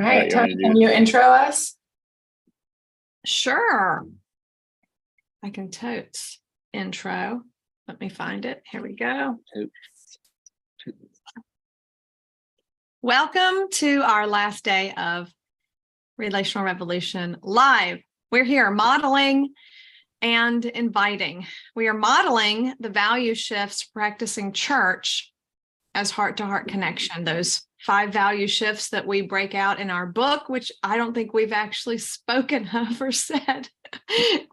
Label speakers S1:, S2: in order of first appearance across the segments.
S1: right,
S2: you
S1: Tony,
S2: want to
S1: can
S2: do
S1: you intro us?
S3: Sure. I can totes intro. Let me find it. Here we go. Welcome to our last day of Relational Revolution Live. We're here modeling and inviting. We are modeling the value shifts practicing church as heart-to-heart connection, those 5 value shifts that we break out in our book, which I don't think we've actually spoken of or said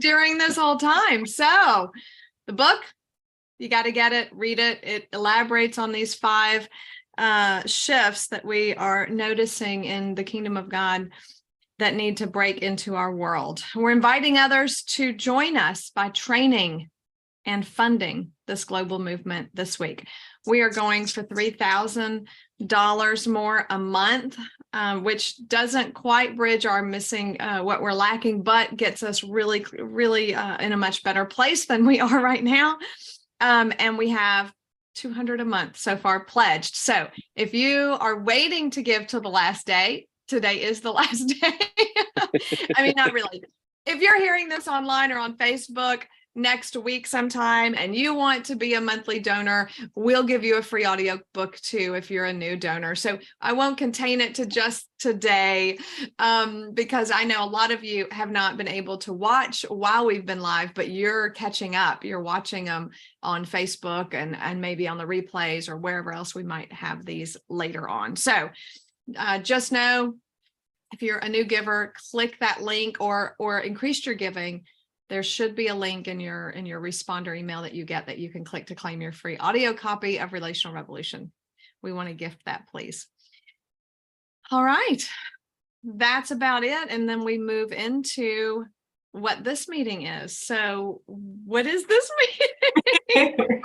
S3: during this whole time. So the book, you got to get it, read it. It elaborates on these 5 shifts that we are noticing in the kingdom of God that need to break into our world. We're inviting others to join us by training and funding this global movement this week. We are going for $3,000 more a month, which doesn't quite bridge our missing, what we're lacking, but gets us really in a much better place than we are right now. And we have $200 a month so far pledged. So if you are waiting to give till the last day, today is the last day. I mean, not really. If you're hearing this online or on Facebook next week sometime and you want to be a monthly donor, we'll give you a free audio book too if you're a new donor. So I won't contain it to just today, because I know a lot of you have not been able to watch while we've been live, but you're catching up. You're watching them on Facebook and maybe on the replays or wherever else we might have these later on. So just know, if you're a new giver, click that link or increase your giving. There should be a link in your responder email that you get that you can click to claim your free audio copy of Relational Revolution. We want to gift that, please. All right, that's about it. And then we move into what this meeting is. So what is this meeting?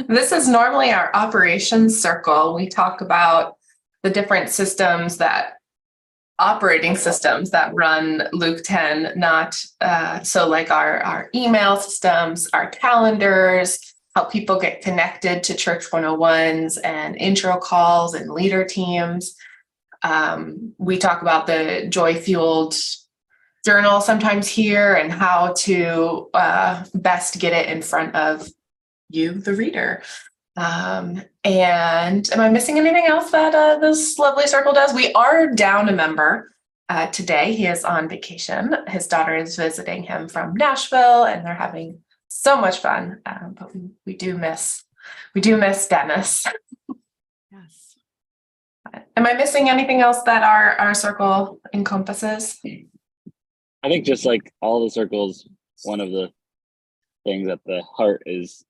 S1: This is normally our operations circle. We talk about the different operating systems that run Luke 10, not so like our email systems, our calendars, help people get connected to Church 101s and intro calls and leader teams. We talk about the Joy-Fueled journal sometimes here and how to best get it in front of you, the reader. And am I missing anything else that this lovely circle does? We are down a member today. He is on vacation. His daughter is visiting him from Nashville, and they're having so much fun. But we do miss Dennis.
S3: Yes.
S1: Am I missing anything else that our circle encompasses?
S2: I think just like all the circles, one of the things at the heart is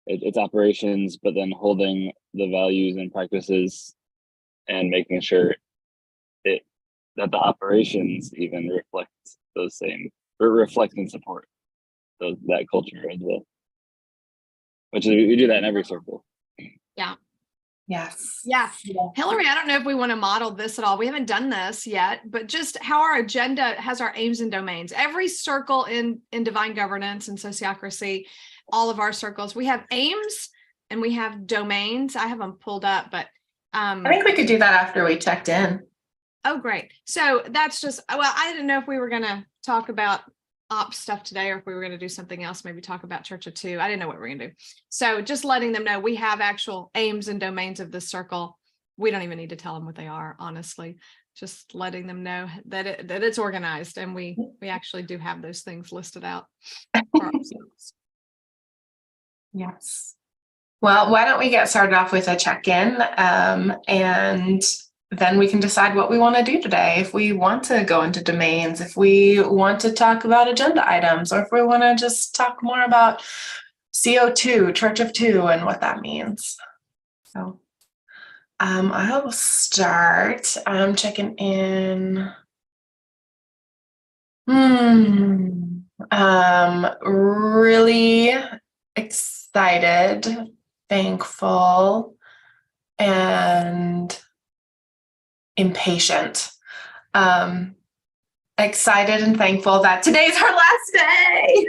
S2: it's operations, but then holding the values and practices and making sure that the operations even reflect those same, or reflect and support that culture as well. Which is, we do that in every circle.
S3: Yeah.
S1: Yes.
S3: Yeah. Hillary, I don't know if we want to model this at all. We haven't done this yet, but just how our agenda has our aims and domains. Every circle in divine governance and sociocracy, all of our circles, we have aims and we have domains. I have them pulled up, but
S1: I think we could do that after we checked in.
S3: Oh, great. So that's just, well, I didn't know if we were going to talk about ops stuff today or if we were going to do something else, maybe talk about Church of Two. I didn't know what we were going to do. So just letting them know we have actual aims and domains of this circle. We don't even need to tell them what they are, honestly. Just letting them know that it's organized and we actually do have those things listed out for ourselves.
S1: Yes. Well, why don't we get started off with a check-in, and then we can decide what we want to do today. If we want to go into domains, if we want to talk about agenda items, or if we want to just talk more about CO2, Church of Two, and what that means. So I'll start. I'm checking in. Really excited, thankful, and impatient. Excited and thankful that today's our last day.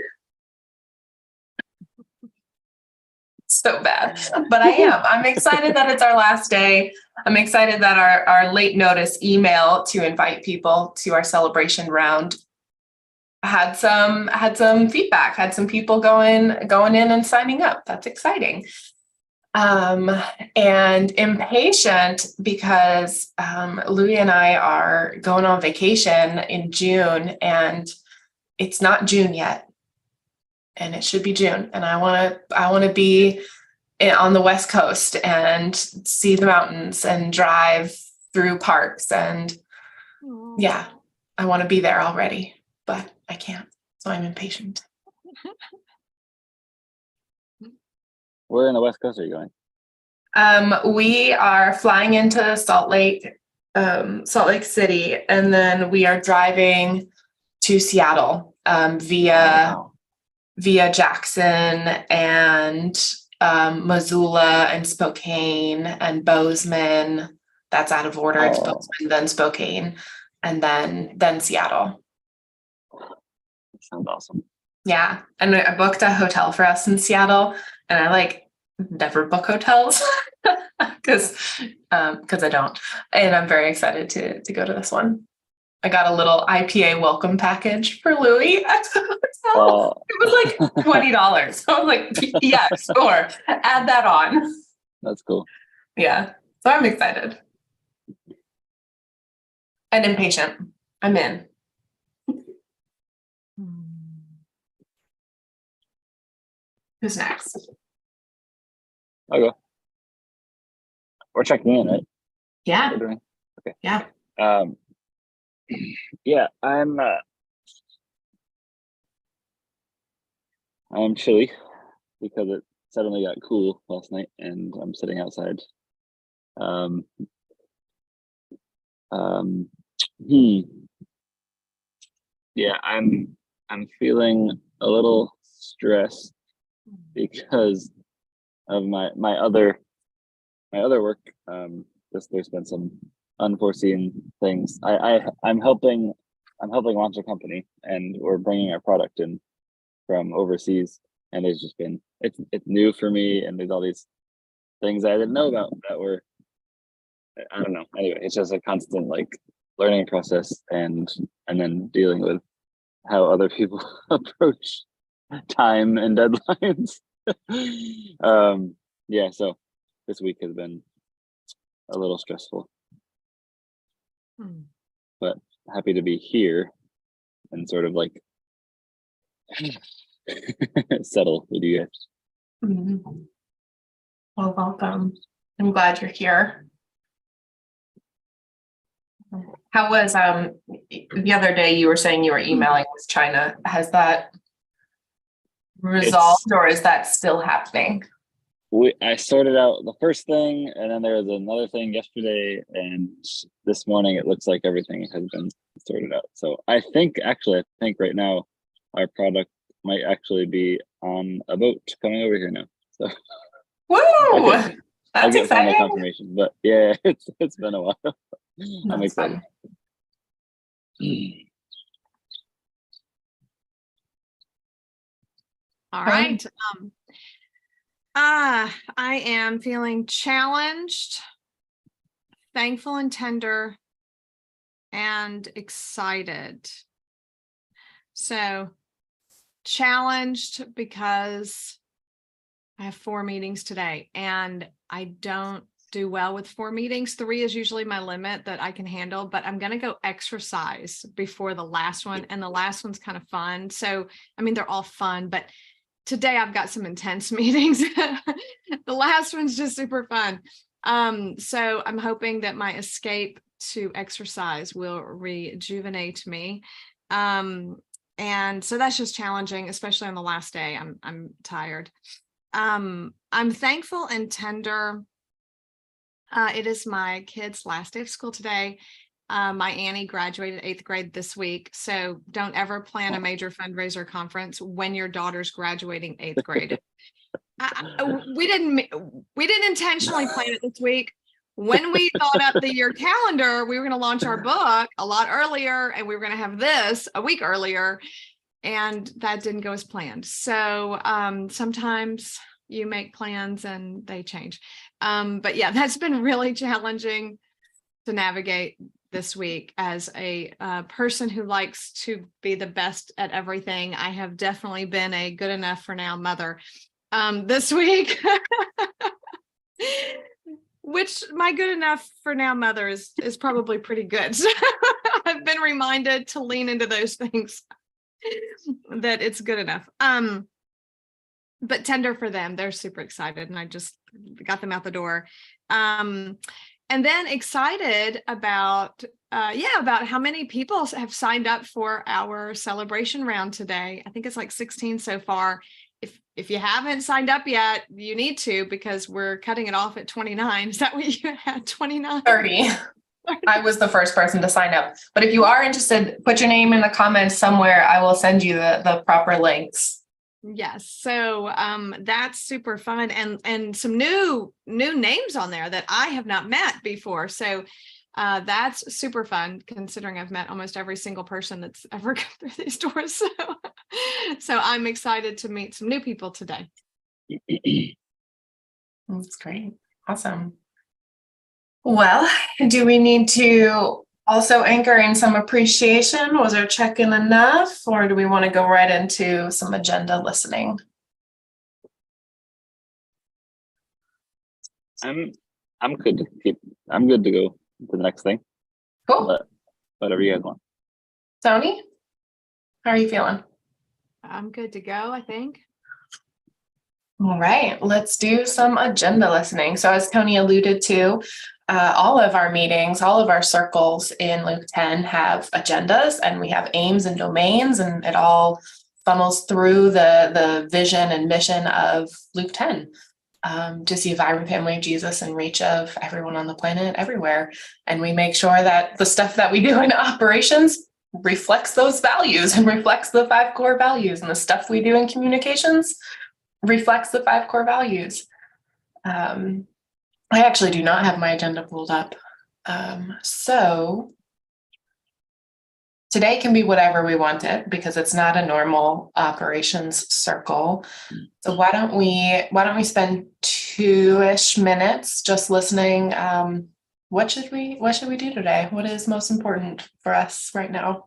S1: so bad, but I am. I'm excited that it's our last day. I'm excited that our late notice email to invite people to our celebration round had some feedback, had some people going in and signing up. That's exciting. And impatient because Louis and I are going on vacation in June, and it's not June yet, and it should be June. And I want to be on the West Coast and see the mountains and drive through parks, and yeah, I want to be there already, but I can't. So I'm impatient.
S2: Where in the West Coast are you going?
S1: We are flying into Salt Lake City, and then we are driving to Seattle via Jackson and Missoula and Spokane and Bozeman. That's out of order. It's Bozeman, then Spokane, and then Seattle.
S2: That sounds awesome.
S1: Yeah, and I booked a hotel for us in Seattle, and I never book hotels because I don't, and I'm very excited to go to this one. I got a little IPA welcome package for Louis at the hotel. It was like $20. So I was like, yeah, sure, add that on.
S2: That's cool.
S1: Yeah, so I'm excited and impatient. I'm in. Who's next?
S2: I'll go. We're checking in, right?
S1: Yeah.
S2: We're doing okay.
S1: Yeah.
S2: Yeah, I'm chilly because it suddenly got cool last night, and I'm sitting outside. Yeah, I'm feeling a little stressed because of my other work. There's been some unforeseen things. I'm helping launch a company, and we're bringing our product in from overseas, and it's just been it's new for me, and there's all these things I didn't know about that were, I don't know. Anyway, it's just a constant learning process, and then dealing with how other people approach time and deadlines. Yeah, so this week has been a little stressful, but happy to be here and sort of settle with you guys.
S1: Mm-hmm. Well, welcome. I'm glad you're here. How was the other day you were saying you were emailing with China? Has that resolved, or is that still happening?
S2: I sorted out the first thing, and then there was another thing yesterday, and this morning it looks like everything has been sorted out. So I think right now our product might actually be on a boat coming over here now. So
S1: woo!
S2: I'll get
S1: exciting.
S2: final confirmation, but yeah, it's been a while. I'm excited.
S3: All right. I am feeling challenged, thankful and tender, and excited. So challenged because I have 4 meetings today, and I don't do well with 4 meetings. 3 is usually my limit that I can handle, but I'm going to go exercise before the last one. And the last one's kind of fun. So, I mean, they're all fun, but today I've got some intense meetings. The last one's just super fun. So I'm hoping that my escape to exercise will rejuvenate me. And so that's just challenging, especially on the last day. I'm tired. I'm thankful and tender. It is my kid's last day of school today. My Annie graduated 8th grade this week. So don't ever plan a major fundraiser conference when your daughter's graduating 8th grade. We didn't intentionally plan it this week. When we thought up the year calendar, we were going to launch our book a lot earlier, and we were going to have this a week earlier, and that didn't go as planned. So sometimes you make plans and they change. But yeah, that's been really challenging to navigate this week as a person who likes to be the best at everything. I have definitely been a good enough for now mother this week. Which my good enough for now mother is probably pretty good. So I've been reminded to lean into those things that it's good enough. But tender for them. They're super excited and I just got them out the door. And then excited about about how many people have signed up for our celebration round today. I think it's like 16 so far. If you haven't signed up yet, you need to, because we're cutting it off at 29. Is that what you had? 29?
S1: 30. I was the first person to sign up. But if you are interested, put your name in the comments somewhere. I will send you the proper links.
S3: Yes. So that's super fun, and some new names on there that I have not met before. So that's super fun, considering I've met almost every single person that's ever come through these doors. So I'm excited to meet some new people today.
S1: That's great. Awesome. Well, do we need to also anchor in some appreciation? Was our check-in enough, or do we want to go right into some agenda listening?
S2: I'm good to go to the next thing.
S1: Cool.
S2: But whatever you guys want.
S1: Tony, how are you feeling?
S3: I'm good to go, I think.
S1: All right, let's do some agenda listening. So as Tony alluded to, all of our meetings, all of our circles in Luke 10 have agendas, and we have aims and domains, and it all funnels through the vision and mission of Luke 10. To see a vibrant family of Jesus and reach of everyone on the planet everywhere. And we make sure that the stuff that we do in operations reflects those values and reflects the 5 core values, and the stuff we do in communications reflects the 5 core values. I actually do not have my agenda pulled up. So today can be whatever we want it, because it's not a normal operations circle. So why don't we spend 2-ish minutes just listening? What should we do today? What is most important for us right now?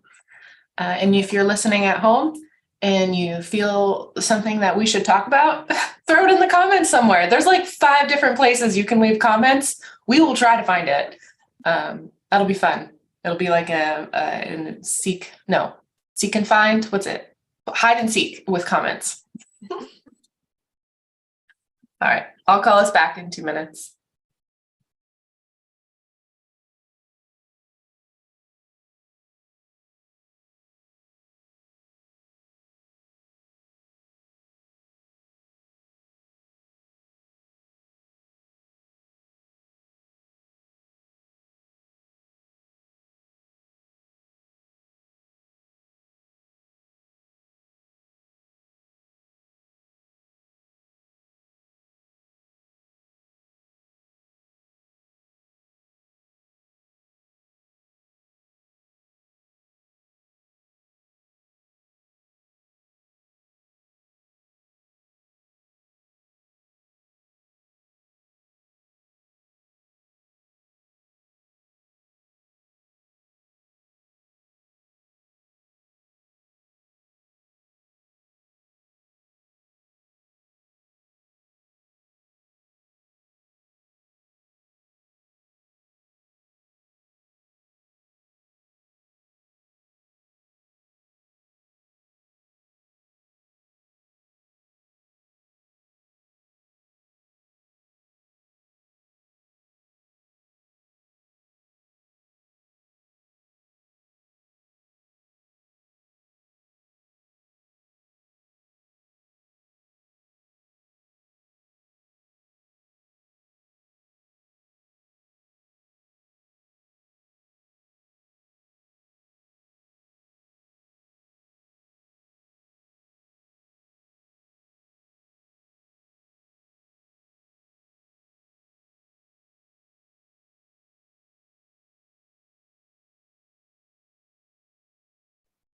S1: And if you're listening at home and you feel something that we should talk about, throw it in the comments somewhere. There's like 5 different places you can leave comments. We will try to find it. That'll be fun. It'll be like a seek and find. What's it? Hide and seek with comments. All right. I'll call us back in 2 minutes.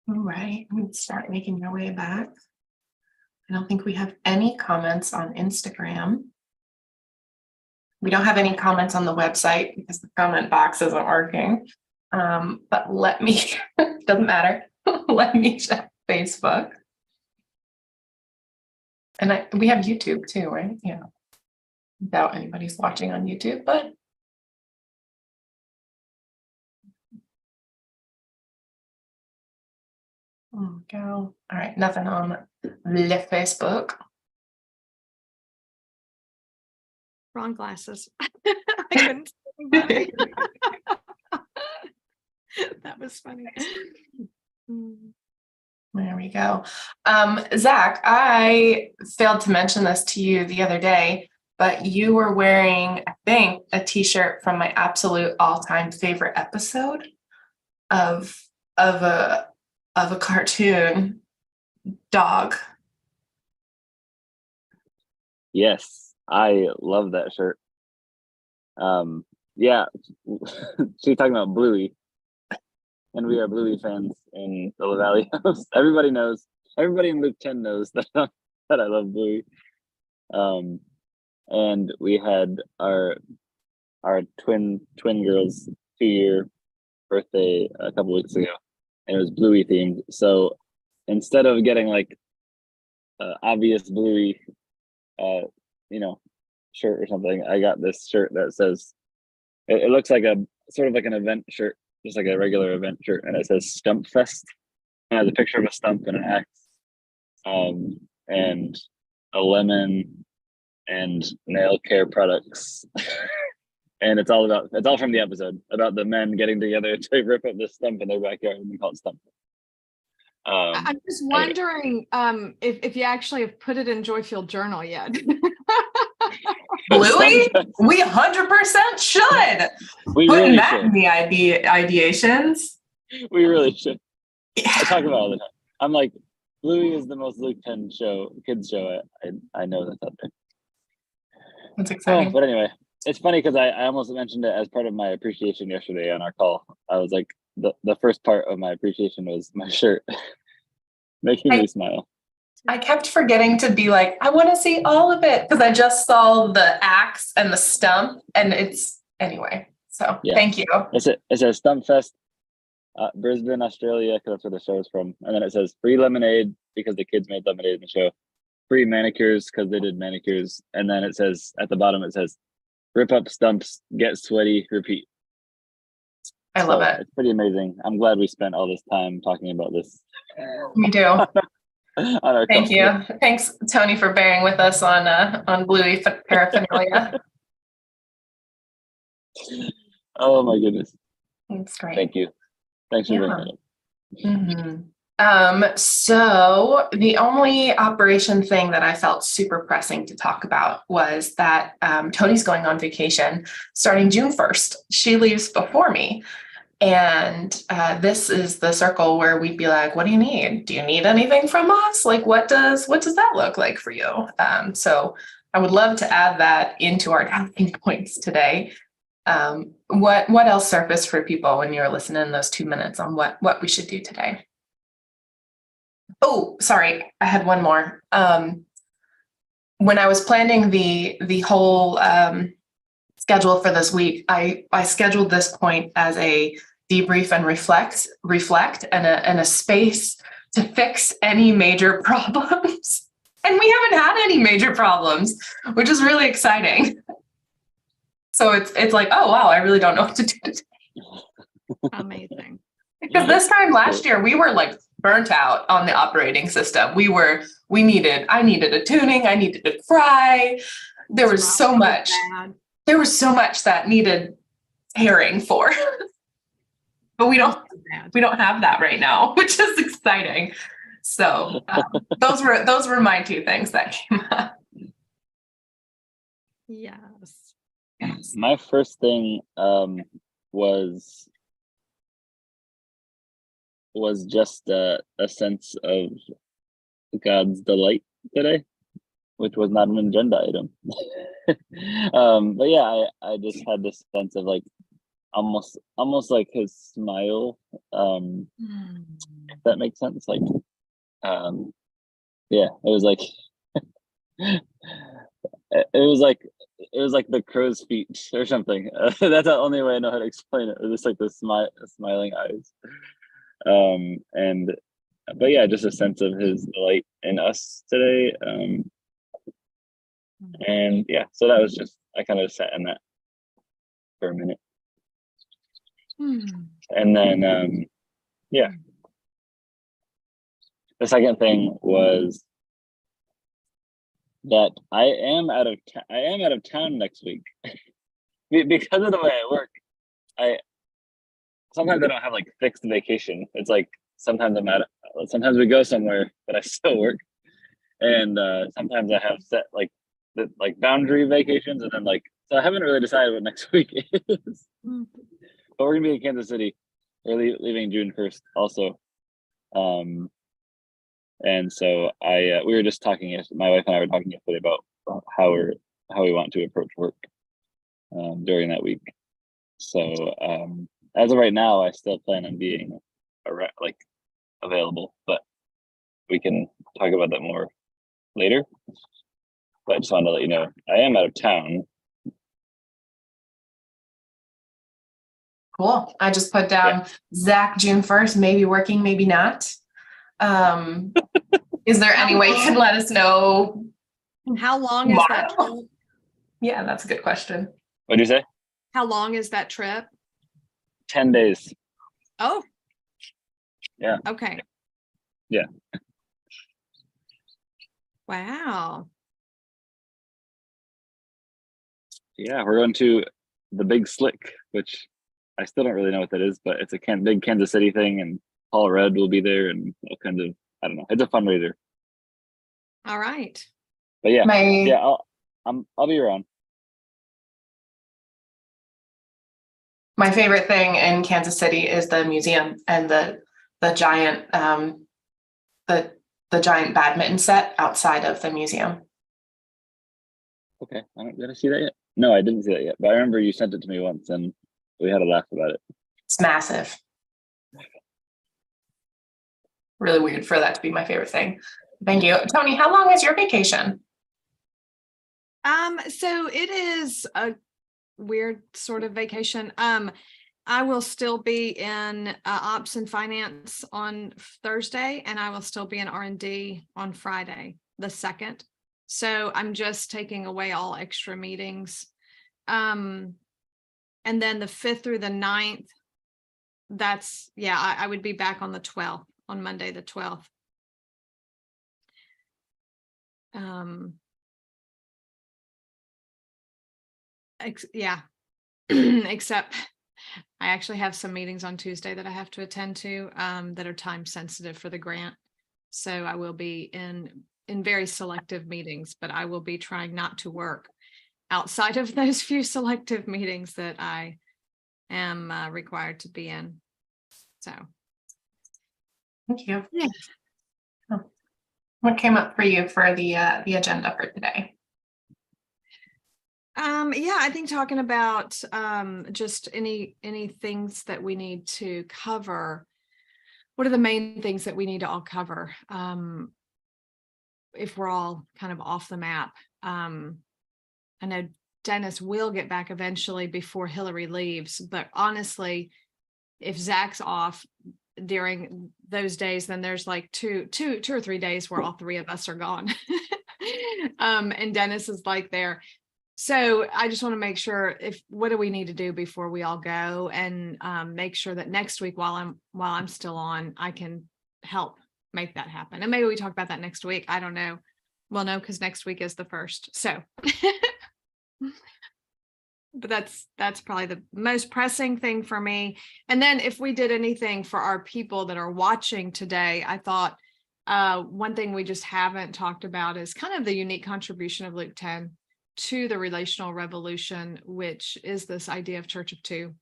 S1: All right, start making your way back. I don't think we have any comments on Instagram. We don't have any comments on the website because the comment box isn't working. But let me, doesn't matter. Let me check Facebook. And we have YouTube too, right? Yeah. Doubt anybody's watching on YouTube, but. Go. All right, nothing on the Facebook.
S3: Wrong glasses. I couldn't see anybody. That was funny.
S1: There we go. Zach, I failed to mention this to you the other day, but you were wearing, I think, a t-shirt from my absolute all-time favorite episode of a cartoon, Dog.
S2: Yes, I love that shirt. Yeah, she's talking about Bluey, and we are Bluey fans in the LaValle house. Everybody knows. Everybody in Luke 10 knows that that I love Bluey. And we had our twin girls' 2-year birthday a couple weeks ago, and it was Bluey themed. So instead of getting like obvious Bluey, shirt or something, I got this shirt that says, it looks like a sort of like an event shirt, just like a regular event shirt, and it says Stump Fest. And it has a picture of a stump and an axe, and a lemon and nail care products. And it's all from the episode about the men getting together to rip up the stump in their backyard and call it Stump.
S3: I'm just wondering if you actually have put it in Joyfield Journal yet.
S1: Bluey? We 100% should.
S2: We
S1: Putting
S2: really
S1: that
S2: should.
S1: in the ideations.
S2: We really should.
S1: Yeah.
S2: I talk about it all the time. I'm like, Bluey is the most Luke 10 kids show. I know that's out there.
S1: That's exciting.
S2: But anyway, it's funny because I almost mentioned it as part of my appreciation yesterday on our call. I was like, the first part of my appreciation was my shirt making me smile.
S1: I kept forgetting to be like, I want to see all of it because I just saw the axe and the stump, and it's anyway. So
S2: Yeah.
S1: Thank you.
S2: It says Stump Fest, Brisbane, Australia, because that's where the show is from. And then it says free lemonade because the kids made lemonade in the show. Free manicures because they did manicures. And then it says at the bottom, it says rip up stumps, get sweaty, repeat.
S1: I love it.
S2: It's pretty amazing. I'm glad we spent all this time talking about this.
S1: Me too.
S2: On our
S1: Thank
S2: call.
S1: you. Thanks, Tony, for bearing with us on Bluey paraphernalia.
S2: Oh my goodness.
S1: That's great.
S2: Thank you. Thanks for bringing it up.
S1: So the only operation thing that I felt super pressing to talk about was that Tony's going on vacation starting June 1st. She leaves before me. And this is the circle where we'd be like, what do you need? Do you need anything from us? Like, what does that look like for you? So I would love to add that into our talking points today. What else surfaced for people when you were listening in those 2 minutes on what we should do today? Oh, sorry, I had one more. When I was planning the whole schedule for this week, I scheduled this point as a debrief and reflect and a space to fix any major problems. And we haven't had any major problems, which is really exciting. So it's like, oh wow, I really don't know what to do today.
S3: Amazing.
S1: Because this time last year we were like burnt out on the operating system. I needed a tuning, I needed to cry. There was so much that needed caring for. But we don't have that right now, which is exciting. So those were my two things that came up.
S3: Yes.
S2: My first thing was just a sense of God's delight today, which was not an agenda item. But yeah, I just had this sense of like almost like his smile, if that makes sense. Like yeah, it was like it was like the crow's feet or something. That's the only way I know how to explain it. It was just like the smiling eyes. And but yeah, just a sense of his delight in us today. And yeah, so that was just, I kind of sat in that for a minute. And then yeah, the second thing was that I am out of town next week. Because of the way I work. I Sometimes I don't have like fixed vacation. It's like sometimes we go somewhere, but I still work. And sometimes I have set like like boundary vacations, and then like, so I haven't really decided what next week is. But we're gonna be in Kansas City. We're leaving June 1st also. And so we were just talking, my wife and I were talking yesterday about how we want to approach work during that week. So as of right now, I still plan on being like available, but we can talk about that more later. But I just wanted to let you know I am out of town.
S1: Cool. I just put down Zach June 1st, maybe working, maybe not. Is there any way you can let us know?
S3: How long is that
S1: Tomorrow?
S3: trip?
S1: Yeah, that's a good question.
S2: What'd you say?
S3: How long is that trip?
S2: 10 days.
S3: Oh.
S2: Yeah.
S3: Okay.
S2: Yeah.
S3: Wow.
S2: Yeah, we're going to the Big Slick, which I still don't really know what that is, but it's a big Kansas City thing, and Paul Rudd will be there, and all kinds of, I don't know. It's a fundraiser.
S3: All right.
S2: But yeah, yeah, I'll be around.
S1: My favorite thing in Kansas City is the museum and the giant the giant badminton set outside of the museum.
S2: Okay, did I see that yet? No, I didn't see that yet, but I remember you sent it to me once, and we had a laugh about it.
S1: It's massive. Really weird for that to be my favorite thing. Thank you. Tony, how long is your vacation?
S3: So it is a weird sort of vacation. I will still be in ops and finance on Thursday, and I will still be in R&D on Friday, the 2nd. So I'm just taking away all extra meetings. And then the 5th through the 9th, I would be back on the 12th, on Monday, the 12th. Except I actually have some meetings on Tuesday that I have to attend to that are time sensitive for the grant. So I will be in very selective meetings, but I will be trying not to work outside of those few selective meetings that I am required to be in. So.
S1: Thank you.
S3: Yeah.
S1: Oh. What came up for you for the agenda for today?
S3: I think talking about just any things that we need to cover. What are the main things that we need to all cover if we're all kind of off the map? I know Dennis will get back eventually before Hillary leaves, but honestly, if Zach's off during those days, then there's like two or 3 days where all 3 of us are gone. And Dennis is like there. So I just want to make sure what do we need to do before we all go, and make sure that next week while I'm still on, I can help make that happen. And maybe we talk about that next week. I don't know. Well, no, because next week is the 1st. So, but that's probably the most pressing thing for me. And then if we did anything for our people that are watching today, I thought one thing we just haven't talked about is kind of the unique contribution of Luke 10 to the relational revolution, which is this idea of Church of Two.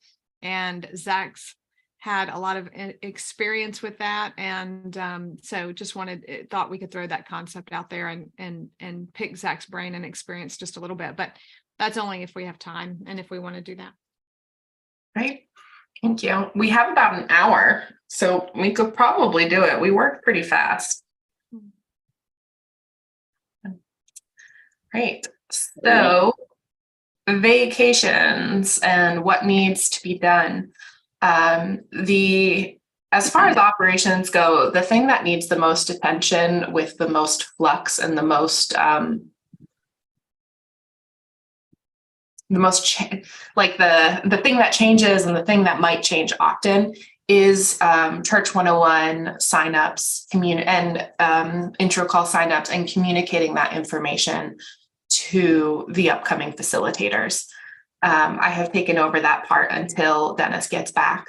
S3: And Zach's had a lot of experience with that. And so just thought we could throw that concept out there and pick Zach's brain and experience just a little bit, but that's only if we have time and if we want to do that.
S1: Great. Thank you. We have about an hour, so we could probably do it. We work pretty fast. Great. So vacations and what needs to be done. As far as operations go, the thing that needs the most attention with the most flux and the most like the thing that changes and the thing that might change often is Church 101 signups, intro call signups, and communicating that information to the upcoming facilitators. I have taken over that part until Dennis gets back,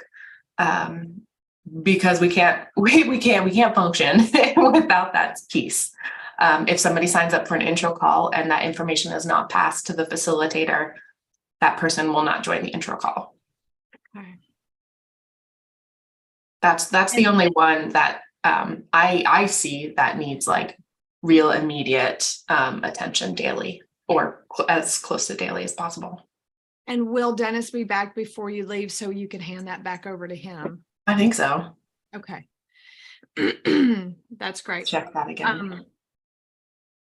S1: because we can't function without that piece. If somebody signs up for an intro call and that information is not passed to the facilitator, that person will not join the intro call.
S3: Okay.
S1: That's the only one that I see that needs like real immediate attention daily, or as close to daily as possible.
S3: And will Dennis be back before you leave so you can hand that back over to him?
S1: I think so.
S3: Okay. That's great.
S1: Check that again.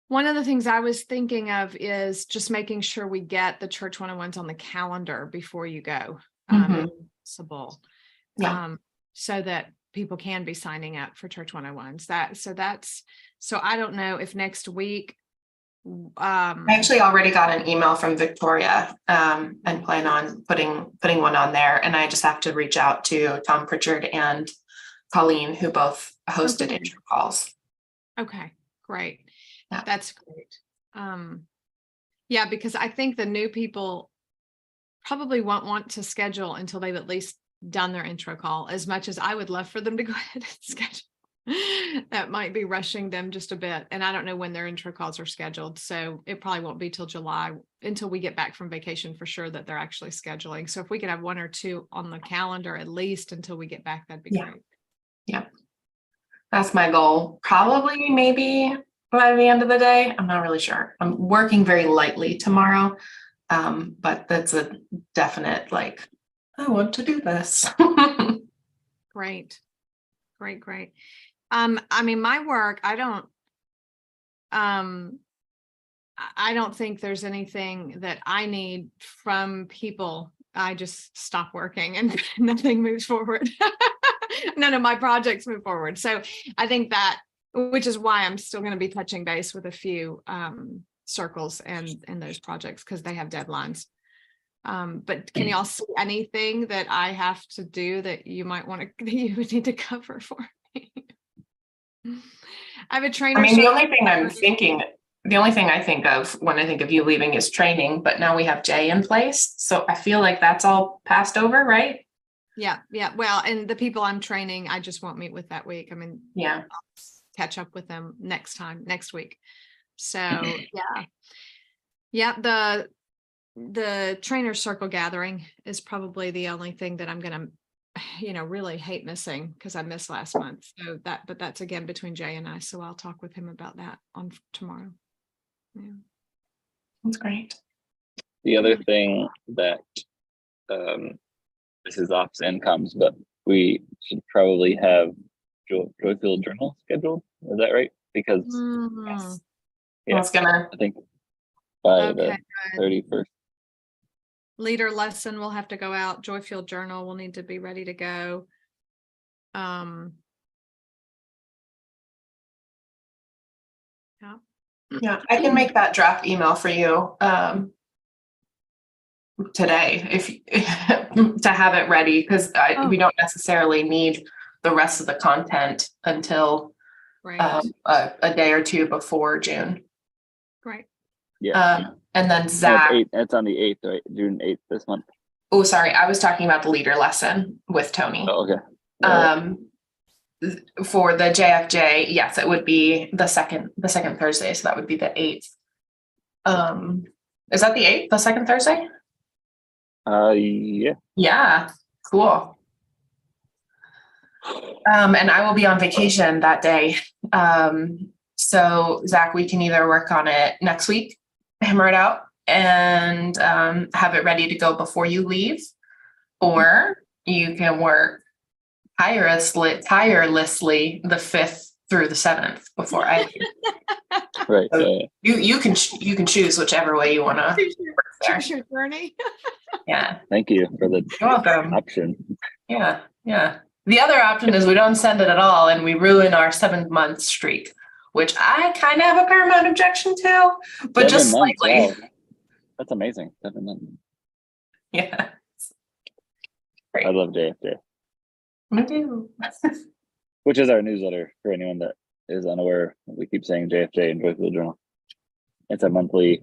S3: One of the things I was thinking of is just making sure we get the Church 101s on the calendar before you go. If possible.
S1: Yeah.
S3: So that people can be signing up for Church 101s. So I don't know if next week.
S1: I actually already got an email from Victoria and plan on putting one on there. And I just have to reach out to Tom Pritchard and Colleen, who both hosted intro calls.
S3: Okay, great.
S1: Yeah.
S3: That's great. Yeah, because I think the new people probably won't want to schedule until they've at least done their intro call, as much as I would love for them to go ahead and schedule. That might be rushing them just a bit. And I don't know when their intro calls are scheduled. So it probably won't be till July, until we get back from vacation for sure, that they're actually scheduling. So if we could have one or two on the calendar, at least until we get back, that'd be great.
S1: Yeah. That's my goal. Probably maybe by the end of the day. I'm not really sure. I'm working very lightly tomorrow. But that's a definite, like, I want to do this.
S3: Great. I mean, my work, I don't think there's anything that I need from people. I just stop working and nothing moves forward. None of my projects move forward. So I think that, which is why I'm still going to be touching base with a few circles and those projects, because they have deadlines. But can y'all see anything that I have to do that you might want to, that you would need to cover for me? I have a trainer.
S1: I mean, the only thing I think of when I think of you leaving is training, but now we have Jay in place. So I feel like that's all passed over, right?
S3: Yeah. Well, and the people I'm training, I just won't meet with that week. I mean,
S1: yeah,
S3: I'll catch up with them next week. So yeah. The trainer circle gathering is probably the only thing that I'm going to, really hate missing, because I missed last month. So but that's again between Jay and I. So I'll talk with him about that on tomorrow. Yeah.
S1: That's great.
S2: The other thing that this is ops and comms, but we should probably have Joyfield Journal scheduled. Is that right? Because
S1: Yes.
S2: Yeah, I think by the 31st.
S3: Leader lesson will have to go out. Joyfield Journal will need to be ready to go.
S1: Yeah, I can make that draft email for you today if to have it ready, because we don't necessarily need the rest of the content until a day or two before June.
S3: Great.
S2: Yeah.
S1: And then Zach.
S2: It's on the 8th, right? June 8th this month.
S1: Oh, sorry. I was talking about the leader lesson with Tony.
S2: Oh, okay.
S1: For the JFJ, yes, it would be the second Thursday. So that would be the 8th. Is that the 8th, the second Thursday?
S2: Yeah.
S1: Yeah, cool. And I will be on vacation that day. So Zach, we can either work on it next week, hammer it out, and have it ready to go before you leave, or you can work tirelessly the 5th through the 7th before I leave.
S2: Right.
S1: So you can choose whichever way you want to work there.
S3: Choose your journey.
S1: Yeah,
S2: Thank you for the
S1: you're welcome.
S2: option.
S1: Yeah. The other option is we don't send it at all and we ruin our 7-month streak, which I kind of have a paramount objection to, but just
S2: 7 months,
S1: slightly.
S2: wow. That's amazing. 7 months.
S1: Yeah.
S2: I
S1: Great.
S2: love JFJ,
S1: Me too.
S2: which is our newsletter for anyone that is unaware. We keep saying JFJ and Joyful Journal. It's a monthly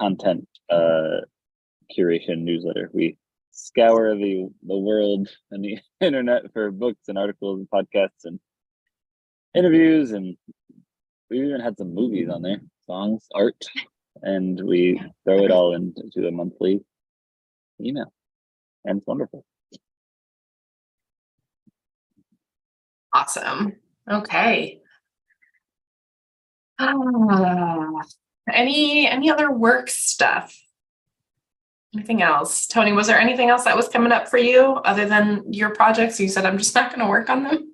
S2: content curation newsletter. We scour the world and the internet for books and articles and podcasts and interviews, and we even had some movies on there, songs, art, and we throw it all into a monthly email, and it's wonderful.
S1: Awesome. Okay. Any other work stuff? Anything else? Tony, was there anything else that was coming up for you other than your projects? You said, I'm just not going to work on them.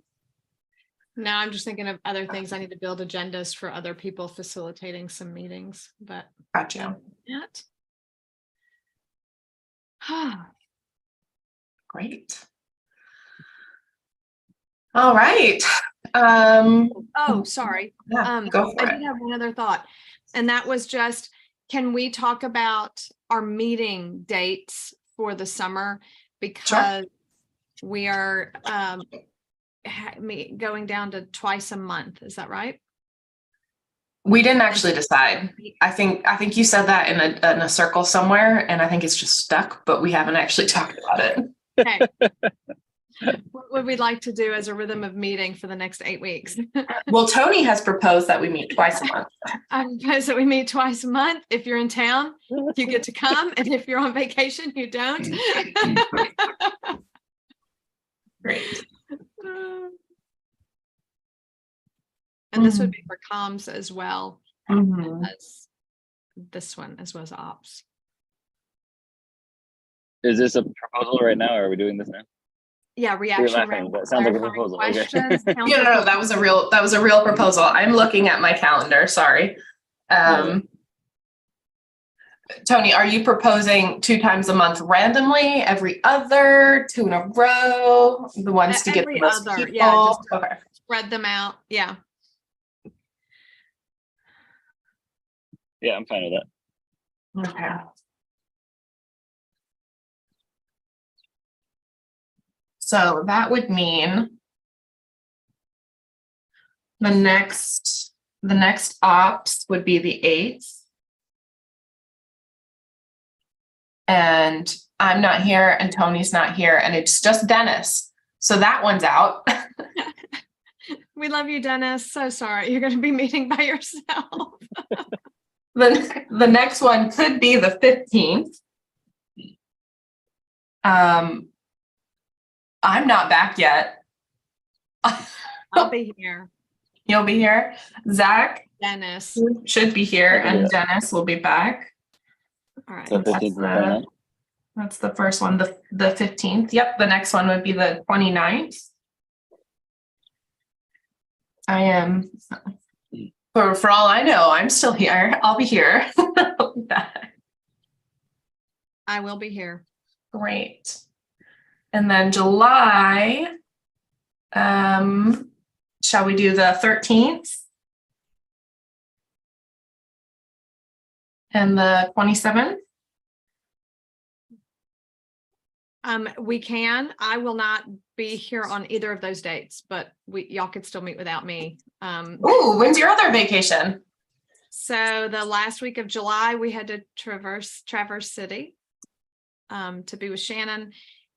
S3: Now I'm just thinking of other things. I need to build agendas for other people facilitating some meetings, but
S1: Gotcha.
S3: yet.
S1: Great. All right.
S3: Oh, sorry.
S1: Yeah, go for
S3: I
S1: it.
S3: did have one other thought, and that was just, can we talk about our meeting dates for the summer? Because we are going down to twice a month. Is that right?
S1: We didn't actually decide. I think you said that in a circle somewhere, and I think it's just stuck, but we haven't actually talked about it.
S3: Okay. What would we like to do as a rhythm of meeting for the next 8 weeks?
S1: Well, Tony has proposed that we meet twice a month.
S3: I propose that we meet twice a month. If you're in town, you get to come, and if you're on vacation, you don't.
S1: Great.
S3: And this would be for comms as well
S1: Mhm.
S3: as this one, as well as ops.
S2: Is this a proposal right now, or are we doing this now?
S3: Yeah,
S2: You're
S3: reaction.
S2: laughing. That sounds like a proposal. Okay.
S3: Questions,
S1: No, that was a real proposal. I'm looking at my calendar. Sorry. Tony, are you proposing 2 times a month randomly, every other, 2 in a row, the ones to get the
S3: Every
S1: most
S3: other,
S1: people?
S3: yeah, just to
S1: Okay.
S3: spread them out. Yeah.
S2: Yeah, I'm fine with that.
S1: Okay. So that would mean the next ops would be the 8th. And I'm not here and Tony's not here, and it's just Dennis. So that one's out.
S3: We love you, Dennis. So sorry. You're going to be meeting by yourself.
S1: The next one could be the 15th. I'm not back yet.
S3: I'll be here.
S1: You'll be here. Zach
S3: Dennis.
S1: should be here,
S2: I can do
S1: and
S2: that.
S1: Dennis will be back.
S3: All right.
S2: So 15th and 29th?
S1: That's the first one, the 15th. Yep, the next one would be the 29th. I am, for all I know, I'm still here. I'll be here.
S3: I will be here.
S1: Great. And then July, shall we do the 13th? And the 27th?
S3: We can. I will not be here on either of those dates, but y'all could still meet without me.
S1: Ooh, when's your other vacation?
S3: So the last week of July, we had to Traverse City to be with Shannon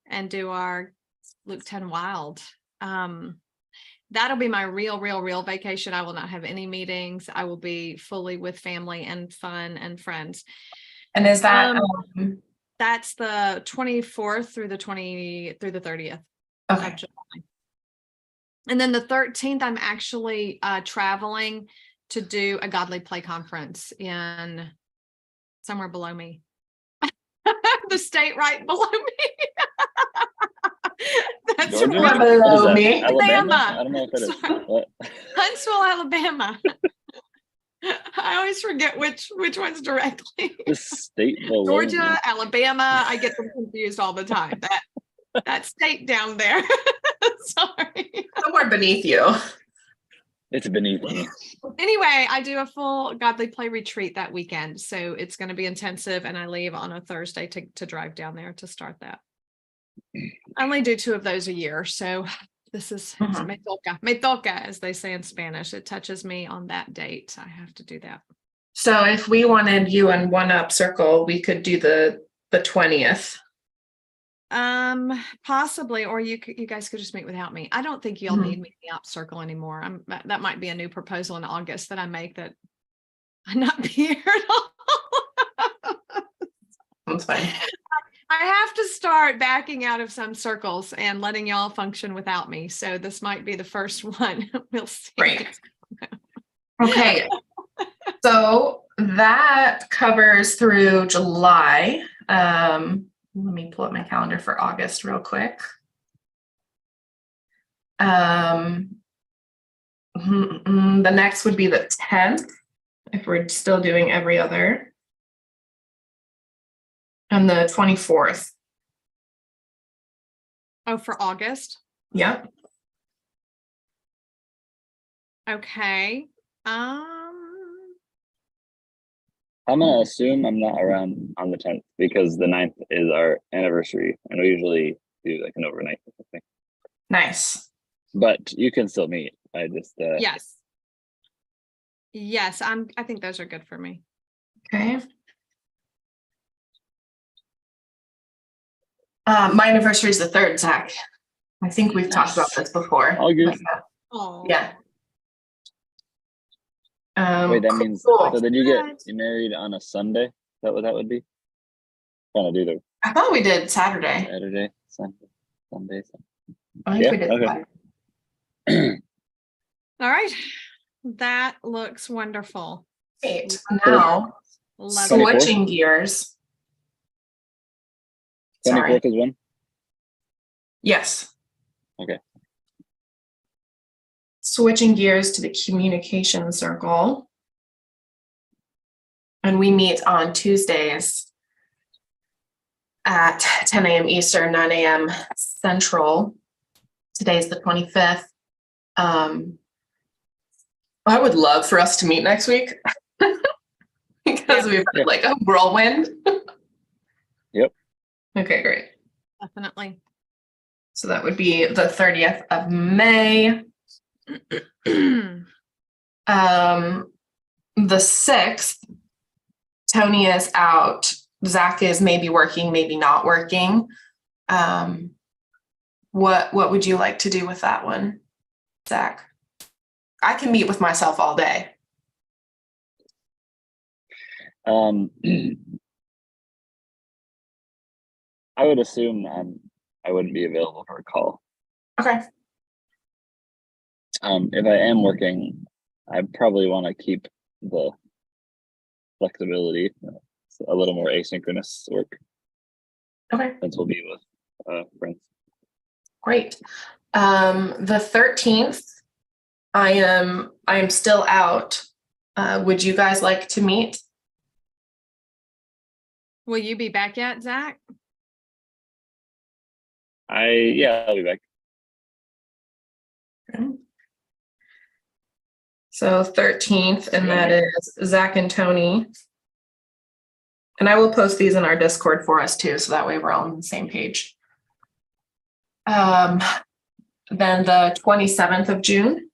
S3: and do our Luke 10 Wild. That'll be my real vacation. I will not have any meetings. I will be fully with family and fun and friends.
S1: And is that
S3: That's the 24th through the 30th
S1: okay?
S3: of July. And then the 13th, I'm actually traveling to do a Godly Play conference in somewhere below me. The state right below me. That's
S2: Georgia?
S3: right.
S2: What is
S1: Below
S2: that?
S1: me.
S2: Alabama?
S3: Alabama.
S2: I don't know if it is.
S3: Sorry.
S2: What?
S3: Huntsville, Alabama. I always forget which one's directly.
S2: The state below me.
S3: Georgia, Alabama. I get them confused all the time. That state down there. Sorry.
S1: Somewhere beneath you.
S2: It's beneath me.
S3: Anyway, I do a full Godly Play retreat that weekend. So it's going to be intensive, and I leave on a Thursday to drive down there to start that. I only do 2 of those a year. So this is me toca, as they say in Spanish. It touches me on that date. I have to do that.
S1: So if we wanted you in One Up Circle, we could do the 20th.
S3: Possibly, or you guys could just meet without me. I don't think you'll need me in the Up Circle anymore. That might be a new proposal in August that I make, that I not be here at all.
S1: That's fine.
S3: I have to start backing out of some circles and letting y'all function without me. So this might be the first one. We'll see.
S1: Great. Okay. So that covers through July. Let me pull up my calendar for August real quick. The next would be the 10th, if we're still doing every other. And the 24th.
S3: Oh, for August?
S1: Yep.
S3: Okay.
S2: I'm gonna assume I'm not around on the 10th because the 9th is our anniversary, and we usually do like an overnight or something.
S1: Nice.
S2: But you can still meet. I just
S3: Yes. Yes, I think those are good for me.
S1: Okay. My anniversary is the 3rd, Zach. I think we've talked about this before.
S2: All good.
S3: Oh,
S1: Yeah.
S2: Wait, that means
S1: cool.
S2: so. Did you
S3: Good.
S2: get married on a Sunday? Is that what that would be? Trying to do the
S1: I thought we did Saturday.
S2: Saturday, Sunday.
S1: I think
S2: Yeah,
S1: we did
S2: okay.
S1: Saturday.
S3: all right. That looks wonderful.
S1: Great. Now,
S3: Love it.
S2: 24th?
S1: switching gears.
S2: 24th
S1: Sorry.
S2: is when?
S1: Yes.
S2: Okay.
S1: Switching gears to the communication circle. And we meet on Tuesdays at 10 a.m. Eastern, 9 a.m. Central. Today's the 25th. I would love for us to meet next week because we've got like a whirlwind.
S2: Yep.
S1: Okay, great.
S3: Definitely.
S1: So that would be the 30th of May. The 6th, Tony is out. Zach is maybe working, maybe not working. What would you like to do with that one, Zach? I can meet with myself all day.
S2: I would assume I wouldn't be available for a call.
S1: Okay.
S2: If I am working, I probably want to keep the flexibility, a little more asynchronous work,
S1: Okay.
S2: since we'll be with friends.
S1: Great. The 13th, I am still out. Would you guys like to meet?
S3: Will you be back yet, Zach?
S2: I'll be back.
S1: Okay. So 13th, and that is Zach and Tony. And I will post these in our Discord for us too, so that way we're all on the same page. Then the 27th of June.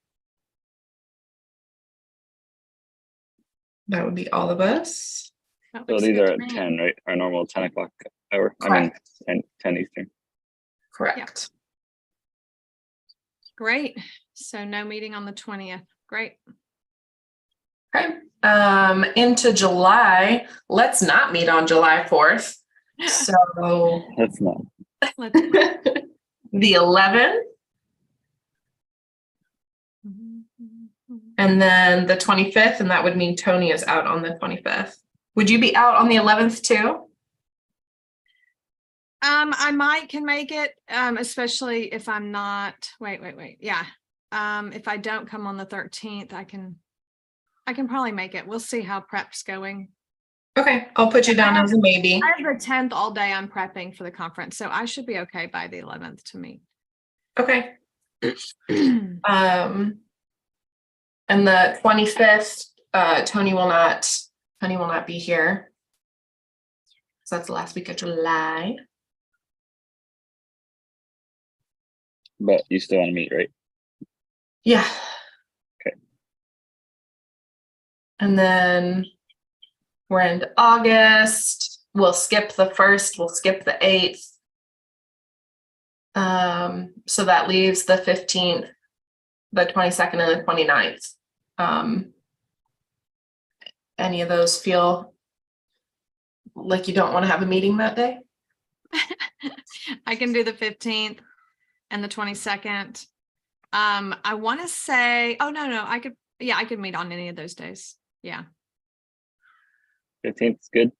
S1: That would be all of us.
S3: That
S2: So
S3: looks
S2: these
S3: good
S2: are
S3: to
S2: at
S3: me.
S2: 10, right? Our normal 10 o'clock hour.
S1: Correct.
S2: I mean, 10 Eastern.
S1: Correct.
S3: Great. So no meeting on the 20th. Great.
S1: Okay. Into July. Let's not meet on July 4th. So
S2: That's not.
S3: Let's
S1: the 11th and then the 25th, and that would mean Tony is out on the 25th. Would you be out on the 11th too?
S3: I might can make it, especially if I'm not, wait. Yeah. If I don't come on the 13th, I can probably make it. We'll see how prep's going.
S1: Okay, I'll put you down as a maybe.
S3: I have the 10th all day. I'm prepping for the conference, so I should be okay by the 11th to meet.
S1: Okay. And the 25th, Tony will not be here. So that's the last week of July.
S2: But you still want to meet, right?
S1: Yeah.
S2: Okay.
S1: And then we're into August. We'll skip the 1st, we'll skip the 8th. So that leaves the 15th, the 22nd, and the 29th. Any of those feel like you don't want to have a meeting that day?
S3: I can do the 15th and the 22nd. I want to say, oh no, I could meet on any of those days. Yeah.
S2: 15th is good.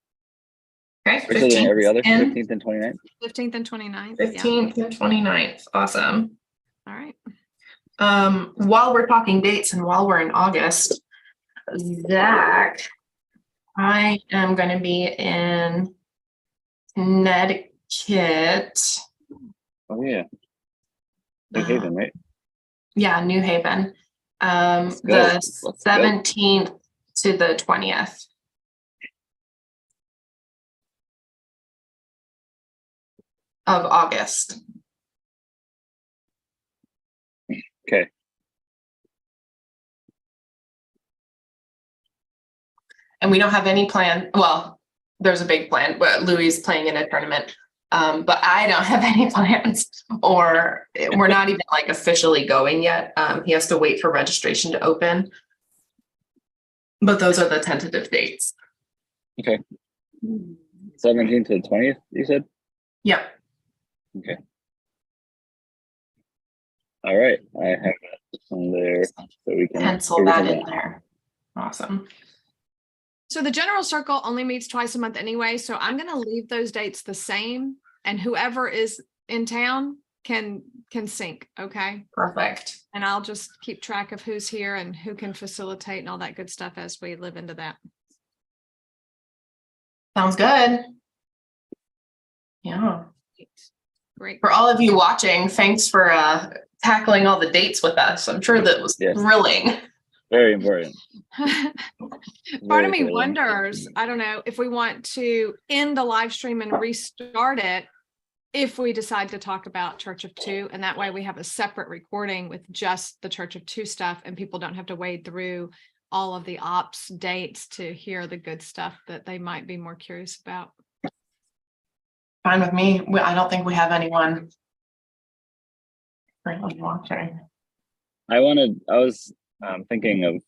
S1: Okay.
S2: We're still doing every other,
S1: and
S2: 15th and 29th.
S3: 15th and 29th.
S1: 15th and 29th. Awesome.
S3: All right.
S1: While we're talking dates and while we're in August, Zach, I am going to be in Connecticut.
S2: Oh yeah. New Haven, right?
S1: Yeah, New Haven.
S2: Let's go.
S1: The
S2: Let's go.
S1: 17th to the 20th. Of August.
S2: Okay.
S1: And we don't have any plan. Well, there's a big plan, but Louis is playing in a tournament. But I don't have any plans, or we're not even like officially going yet. He has to wait for registration to open. But those are the tentative dates.
S2: Okay. 17th to the 20th, you said?
S1: Yep.
S2: Okay. All right. I have that on there so we can
S1: Pencil that in there. Awesome.
S3: So the general circle only meets twice a month anyway, so I'm going to leave those dates the same, and whoever is in town can sync. Okay.
S1: Perfect.
S3: And I'll just keep track of who's here and who can facilitate and all that good stuff as we live into that.
S1: Sounds good. Yeah.
S3: Great.
S1: For all of you watching, thanks for tackling all the dates with us. I'm sure that was thrilling.
S2: Very important.
S3: Part of me wonders, I don't know, if we want to end the live stream and restart it, if we decide to talk about Church of Two, and that way we have a separate recording with just the Church of Two stuff, and people don't have to wade through all of the ops dates to hear the good stuff that they might be more curious about.
S1: Fine with me. I don't think we have anyone currently watching.
S2: I was thinking of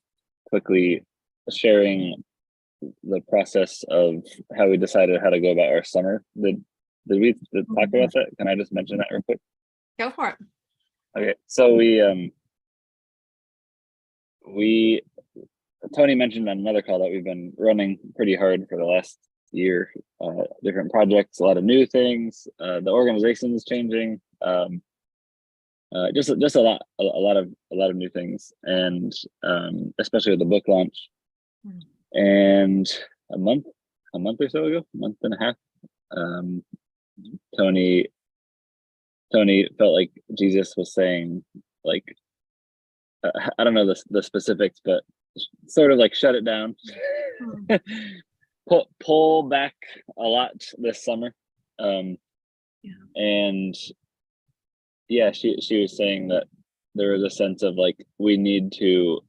S2: quickly sharing the process of how we decided how to go about our summer. Did we talk about that? Can I just mention that real quick?
S3: Go for it.
S2: Okay, so Tony mentioned on another call that we've been running pretty hard for the last year, different projects, a lot of new things. The organization is changing. Just a lot of new things, and especially with the book launch. And a month or so ago, a month and a half, Tony felt like Jesus was saying, like, I don't know the specifics, but sort of like shut it down, pull back a lot this summer, and yeah, she was saying that there was a sense of like we need to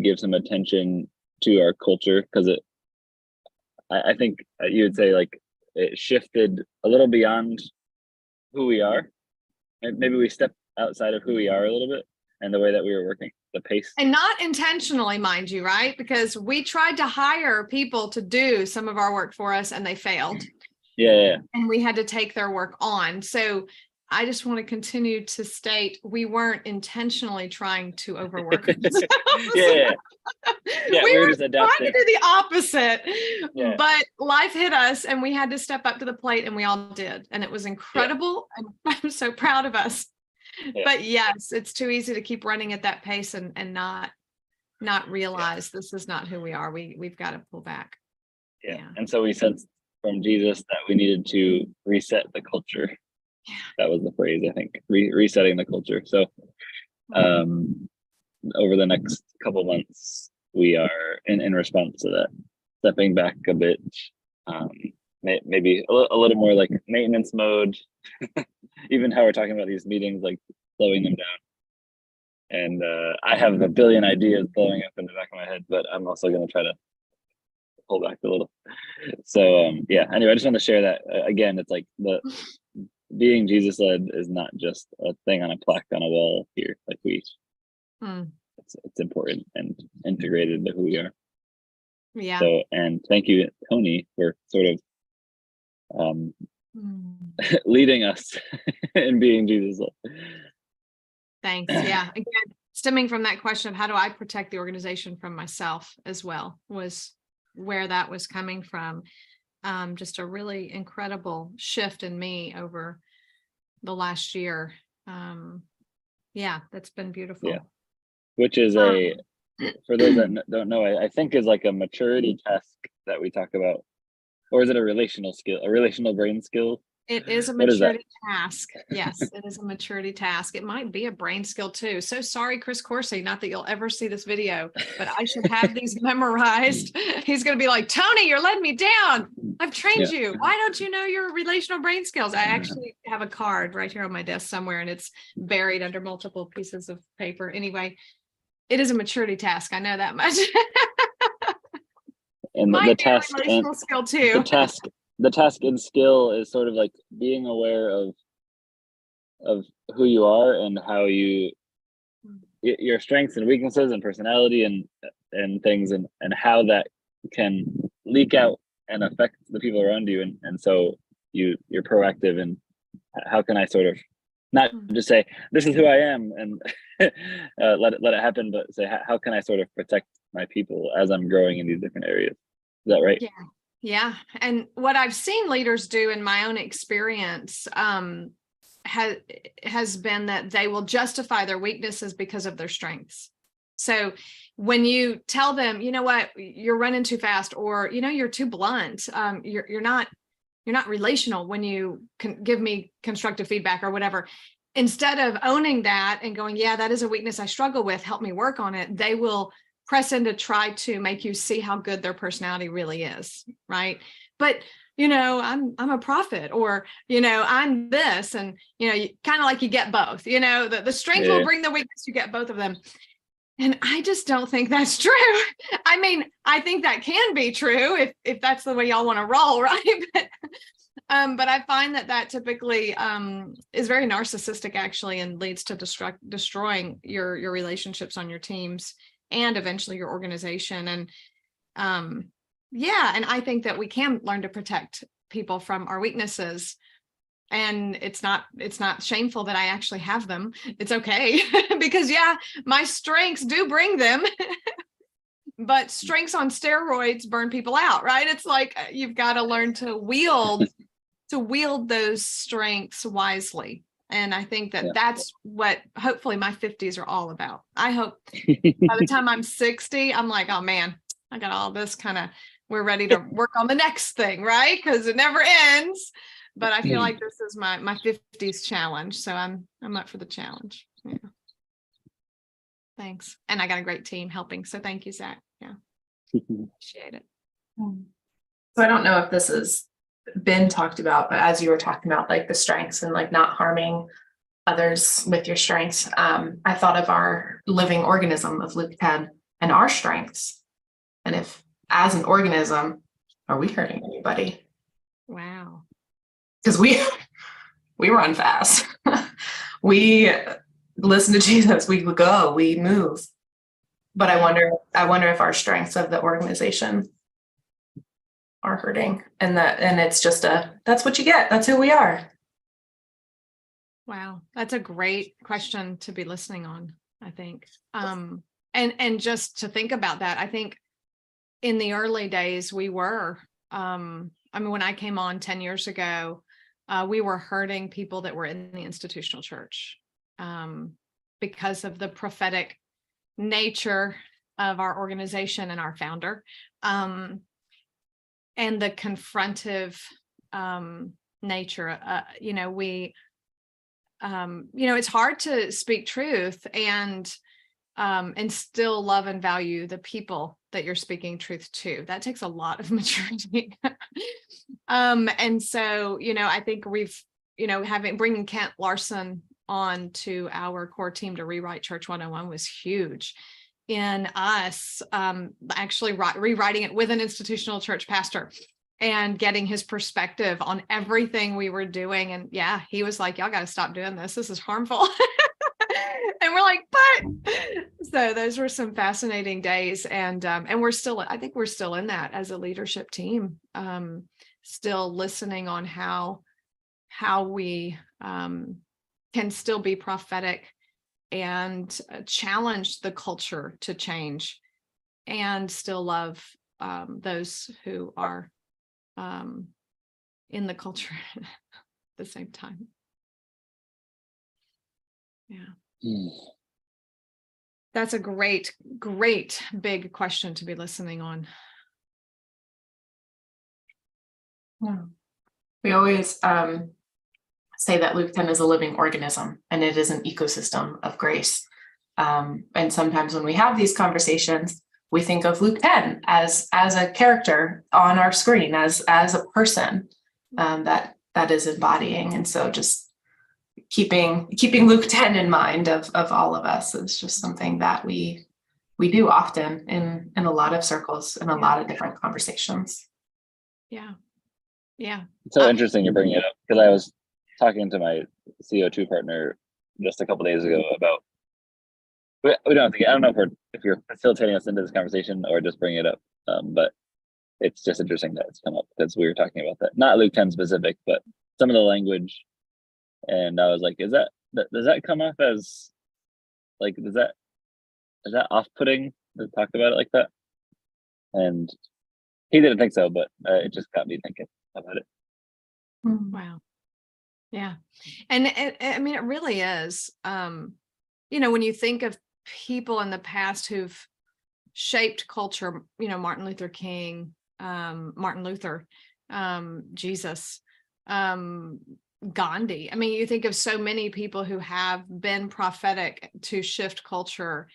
S2: give some attention to our culture, because I think you would say like it shifted a little beyond who we are, and maybe we stepped outside of who we are a little bit, and the way that we were working, the pace.
S3: And not intentionally, mind you, right? Because we tried to hire people to do some of our work for us and they failed.
S2: Yeah.
S3: And we had to take their work on. So I just want to continue to state we weren't intentionally trying to overwork ourselves.
S2: Yeah. Yeah,
S3: We
S2: we were
S3: were
S2: just
S3: trying
S2: adapting.
S3: to do the opposite,
S2: Yeah.
S3: but life hit us and we had to step up to the plate, and we all did. And it was incredible. And I'm so proud of us.
S2: Yeah.
S3: But yes, it's too easy to keep running at that pace and not realize this is not who we are. We've got to pull back.
S2: Yeah.
S3: Yeah.
S2: And so we sensed from Jesus that we needed to reset the culture.
S3: Yeah.
S2: That was the phrase, I think, resetting the culture. So over the next couple months, we are in response to that, stepping back a bit, maybe a little more like maintenance mode, even how we're talking about these meetings, like slowing them down. And I have a billion ideas blowing up in the back of my head, but I'm also going to try to pull back a little. So yeah, anyway, I just want to share that again. It's like the being Jesus led is not just a thing on a plaque on a wall here. Like it's important and integrated into who we are.
S3: Yeah.
S2: So, and thank you, Tony, for sort of leading us in being Jesus led.
S3: Thanks. Yeah. Again, stemming from that question of how do I protect the organization from myself as well, was where that was coming from. Just a really incredible shift in me over the last year. Yeah, that's been beautiful.
S2: Yeah. Which is for those that don't know, I think is like a maturity task that we talk about. Or is it a relational skill, a relational brain skill?
S3: It is a
S2: What is that?
S3: maturity task. Yes, it is a maturity task. It might be a brain skill too. So sorry, Chris Coursey, not that you'll ever see this video, but I should have these memorized. He's going to be like, Tony, you're letting me down. I've trained you. Why don't you know your relational brain skills? I actually have a card right here on my desk somewhere, and it's buried under multiple pieces of paper. Anyway, it is a maturity task. I know that much.
S2: And
S3: Might
S2: the
S3: be a
S2: task
S3: relational skill too.
S2: the task and skill is sort of like being aware of who you are and how your strengths and weaknesses and personality and things and how that can leak out and affect the people around you, and so you're proactive and how can I sort of not just say this is who I am and let it happen, but say how can I sort of protect my people as I'm growing in these different areas. Is that right?
S3: Yeah. And what I've seen leaders do in my own experience has been that they will justify their weaknesses because of their strengths. So when you tell them, you know what, you're running too fast, or, you know, you're too blunt, you're not relational when you can give me constructive feedback or whatever, instead of owning that and going, yeah, that is a weakness I struggle with, help me work on it, they will press in to try to make you see how good their personality really is, right? But, you know, I'm a prophet, or, you know, I'm this, and, you know, kind of like you get both, you know, the strength will bring the weakness, you get both of them. And I just don't think that's true. I mean, I think that can be true if that's the way y'all want to roll, right? But I find that typically is very narcissistic, actually, and leads to destroying your relationships on your teams and eventually your organization. And and I think that we can learn to protect people from our weaknesses. And it's not shameful that I actually have them. It's okay because my strengths do bring them, but strengths on steroids burn people out, right? It's like you've got to learn to wield those strengths wisely. And I think that's what hopefully my 50s are all about. I hope by the time I'm 60, I'm like, oh man, I got all this we're ready to work on the next thing, right? Because it never ends. But I feel like this is my 50s challenge. So I'm up for the challenge. Yeah. Thanks. And I got a great team helping. So thank you, Zach. Yeah. Appreciate it.
S1: So I don't know if this has been talked about, but as you were talking about like the strengths and like not harming others with your strengths, I thought of our living organism of Luke 10 and our strengths. And if as an organism, are we hurting anybody?
S3: Wow.
S1: Because we run fast. We listen to Jesus, we go, we move. But I wonder if our strengths of the organization are hurting, and it's just that's what you get. That's who we are.
S3: Wow, that's a great question to be listening on, I think. And just to think about that, I think in the early days we were, I mean, when I came on 10 years ago, we were hurting people that were in the institutional church because of the prophetic nature of our organization and our founder, and the confrontive nature. It's hard to speak truth and still love and value the people that you're speaking truth to. That takes a lot of maturity. And so, I think we've, bringing Kent Larson on to our core team to rewrite Church 101 was huge in us actually rewriting it with an institutional church pastor and getting his perspective on everything we were doing. And yeah, he was like, y'all got to stop doing this. This is harmful. And we're like, but so those were some fascinating days. And I think we're still in that as a leadership team, still listening on how we can still be prophetic and challenge the culture to change and still love those who are in the culture at the same time. Yeah. That's a great big question to be listening on.
S1: Yeah. We always say that Luke 10 is a living organism and it is an ecosystem of grace. And sometimes when we have these conversations, we think of Luke 10 as a character on our screen, as a person that is embodying. And so just keeping Luke 10 in mind of all of us is just something that we do often in a lot of circles, in a lot of different conversations.
S3: Yeah.
S2: It's so interesting you're bringing it up, because I was talking to my CO2 partner just a couple days ago about, we don't have to get, I don't know if you're facilitating us into this conversation or just bringing it up, but it's just interesting that it's come up because we were talking about that, not Luke 10 specific, but some of the language. And I was like, does that come off as like, is that off-putting to talk about it like that? And he didn't think so, but it just got me thinking about it.
S3: Wow. Yeah. And it really is, when you think of people in the past who've shaped culture, Martin Luther King, Martin Luther, Jesus, Gandhi. I mean, you think of so many people who have been prophetic to shift culture.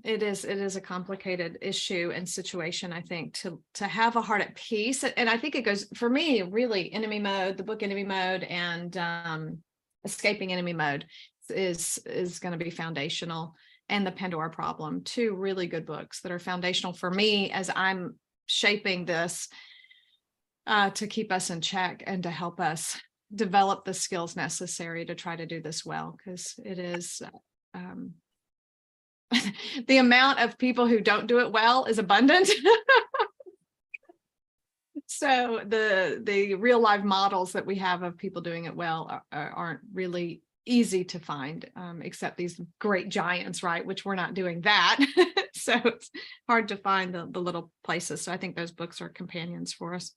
S3: It is a complicated issue and situation, I think, to have a heart at peace. And I think it goes, for me, really, Enemy Mode, the book Enemy Mode, and Escaping Enemy Mode is going to be foundational, and The Pandora Problem, two really good books that are foundational for me as I'm shaping this to keep us in check and to help us develop the skills necessary to try to do this well, because it is the amount of people who don't do it well is abundant. So the real life models that we have of people doing it well aren't really easy to find, except these great giants, right? Which we're not doing that. So it's hard to find the little places. So I think those books are companions for us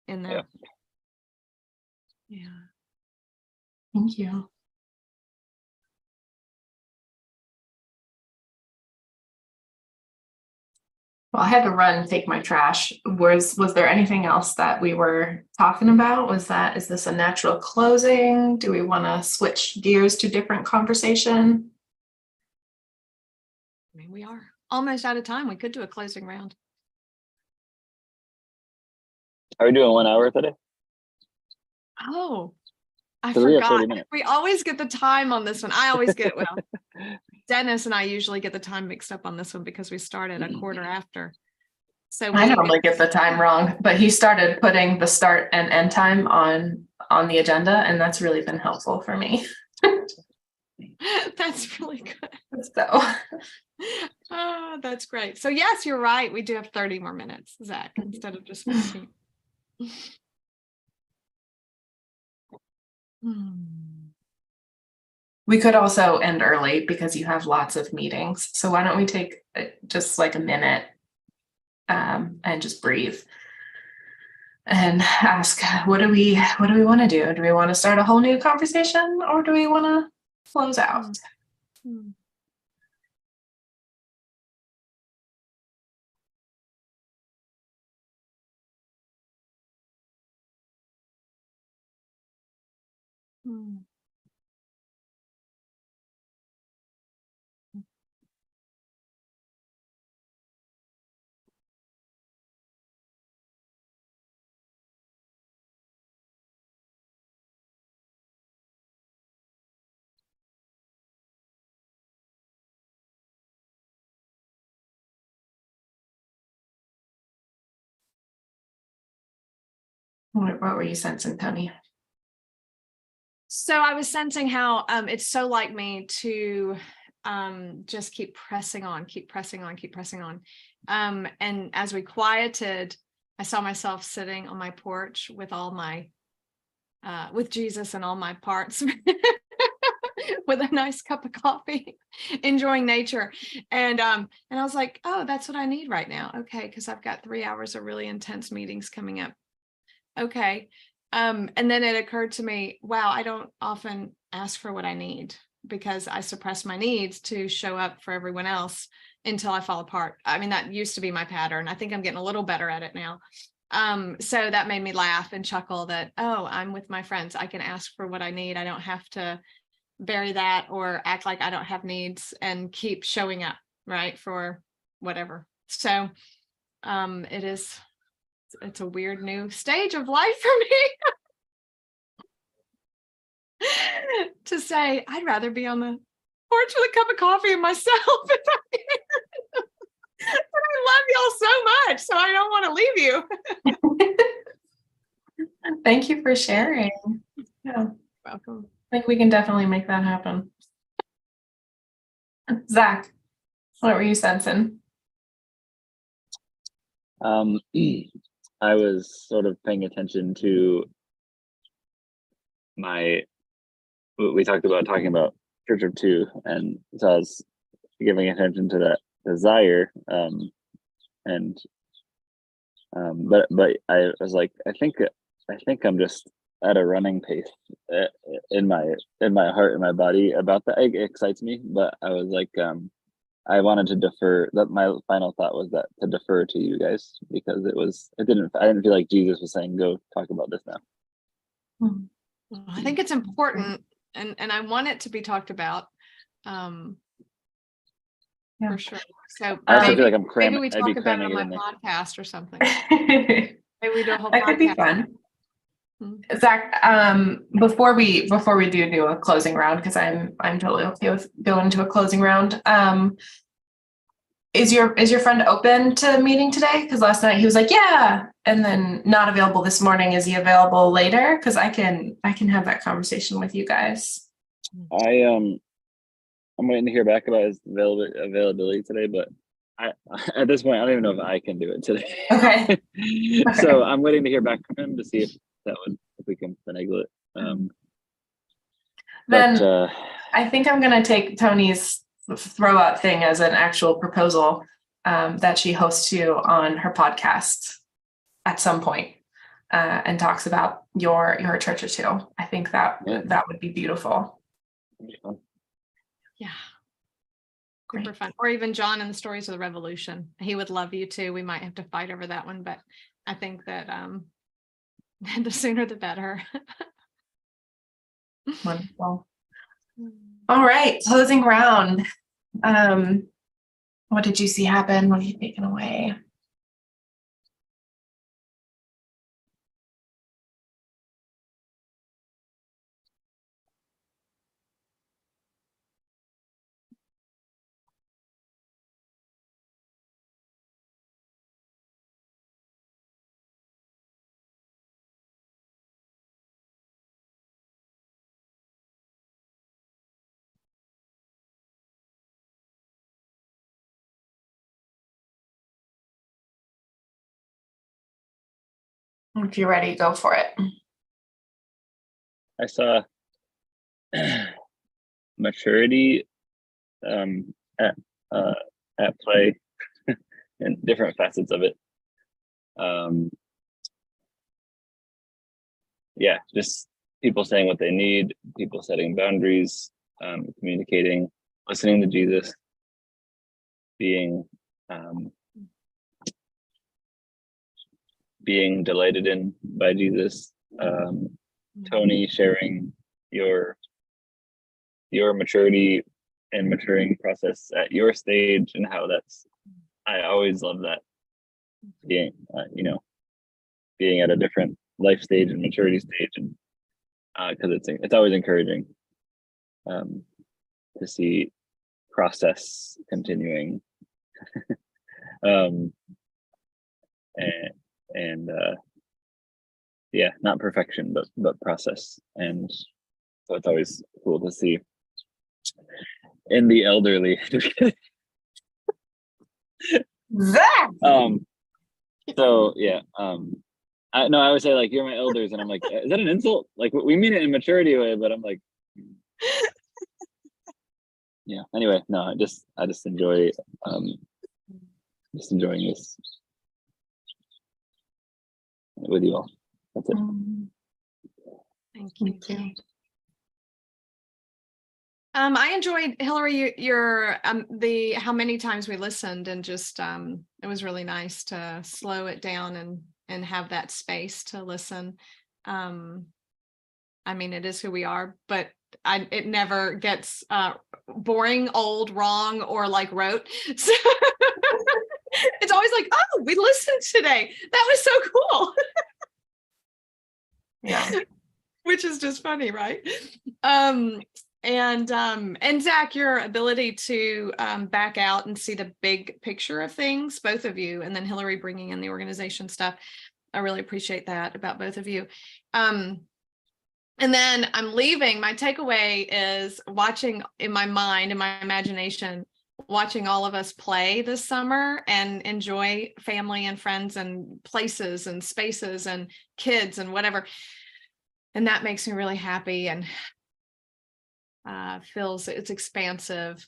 S3: in that. Yeah.
S1: Thank you. Well, I had to run and take my trash. Was there anything else that we were talking about? Is this a natural closing? Do we want to switch gears to different conversation?
S3: I mean, we are almost out of time. We could do a closing round.
S2: Are we doing 1 hour today?
S3: Oh, I
S2: So we have 30
S3: forgot.
S2: minutes.
S3: We always get the time on this one. I always get, well, Dennis and I usually get the time mixed up on this one because we started a quarter after. So
S1: I normally get the time wrong, but he started putting the start and end time on the agenda, and that's really been helpful for me.
S3: That's really good.
S1: So,
S3: oh, that's great. So yes, you're right. We do have 30 more minutes, Zach, instead of just 15.
S1: We could also end early because you have lots of meetings. So why don't we take just like a minute and just breathe and ask, what do we want to do? Do we want to start a whole new conversation, or do we want to close out? What were you sensing, Tony?
S3: So I was sensing how it's so like me to just keep pressing on. And as we quieted, I saw myself sitting on my porch with all my with Jesus and all my parts with a nice cup of coffee, enjoying nature. And I was like, oh, that's what I need right now. Okay, because I've got 3 hours of really intense meetings coming up. Okay. And then it occurred to me, wow, I don't often ask for what I need because I suppress my needs to show up for everyone else until I fall apart. I mean, that used to be my pattern. I think I'm getting a little better at it now. So that made me laugh and chuckle that, oh, I'm with my friends. I can ask for what I need. I don't have to bury that or act like I don't have needs and keep showing up, right, for whatever. So it's a weird new stage of life for me to say, I'd rather be on the porch with a cup of coffee and myself. But I love y'all so much, so I don't want to leave you.
S1: Thank you for sharing. Yeah.
S3: Welcome.
S1: I think we can definitely make that happen. Zach, what were you sensing?
S2: I was sort of paying attention to we talked about talking about Church of Two, and so I was giving attention to that desire, but I was like, I think I'm just at a running pace in my heart and my body about that. It excites me, but I was like, I wanted to defer. That my final thought was that to defer to you guys because I didn't feel like Jesus was saying, go talk about this now.
S3: I think it's important, and I want it to be talked about. For sure. So
S2: I also feel like I'm cramming.
S3: Maybe we talk about it on my podcast or something.
S1: Maybe
S3: we do a whole
S1: that
S3: podcast.
S1: could be fun. Zach, before we do a closing round, because I'm totally okay with going to a closing round. Is your friend open to meeting today? Because last night he was like, yeah, and then not available this morning. Is he available later? Because I can have that conversation with you guys.
S2: I'm waiting to hear back about his availability today, but at this point I don't even know if I can do it today.
S1: Okay.
S2: So I'm waiting to hear back from him to see if we can finagle it.
S1: Then I think I'm gonna take Tony's throw out thing as an actual proposal that she hosts you on her podcast at some point and talks about your Church of Two. I think that would be beautiful.
S3: Yeah. Super fun. Or even John and the Stories of the Revolution. He would love you too. We might have to fight over that one, but I think that the sooner the better.
S1: Wonderful. All right, closing round. What did you see happen? What are you taking away? If you're ready, go for it.
S2: I saw maturity at play in different facets of it. Yeah, just people saying what they need, people setting boundaries, communicating, listening to Jesus, being delighted in by Jesus. Tony, sharing your maturity and maturing process at your stage, and how that's, I always love that, being being at a different life stage and maturity stage, and because it's always encouraging to see process continuing, and yeah, not perfection, but process. And so it's always cool to see in the elderly.
S1: That
S2: So yeah, I would say, like, you're my elders, and I'm like, is that an insult? Like, we mean it in maturity way, but I'm like, yeah. Anyway, no, I just enjoy enjoying this with you all. That's it.
S3: Thank you. I enjoyed, Hillary, your the how many times we listened, and just it was really nice to slow it down and have that space to listen. I mean, it is who we are, but it never gets boring, old, wrong, or like rote. So it's always like, oh, we listened today. That was so cool.
S1: yeah.
S3: Which is just funny, right? And Zach, your ability to back out and see the big picture of things, both of you, and then Hillary bringing in the organization stuff. I really appreciate that about both of you. And then I'm leaving. My takeaway is watching in my mind, in my imagination, watching all of us play this summer and enjoy family and friends and places and spaces and kids and whatever. And that makes me really happy, and feels it's expansive.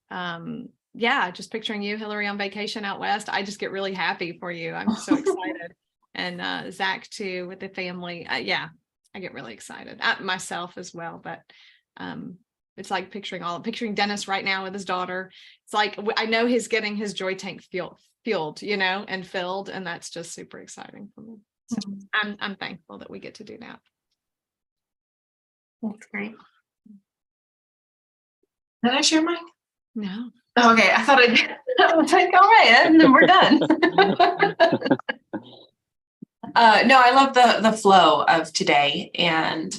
S3: Yeah, just picturing you, Hillary, on vacation out west, I just get really happy for you. I'm so excited. And Zach too, with the family. Yeah, I get really excited. Myself as well, but it's like picturing Dennis right now with his daughter. It's like, I know he's getting his joy tank fueled, and filled, and that's just super exciting for me. So I'm thankful that we get to do that.
S1: That's great. Did I share mine?
S3: No.
S1: Okay, I thought I was like, all right, and then we're done. No, I love the flow of today, and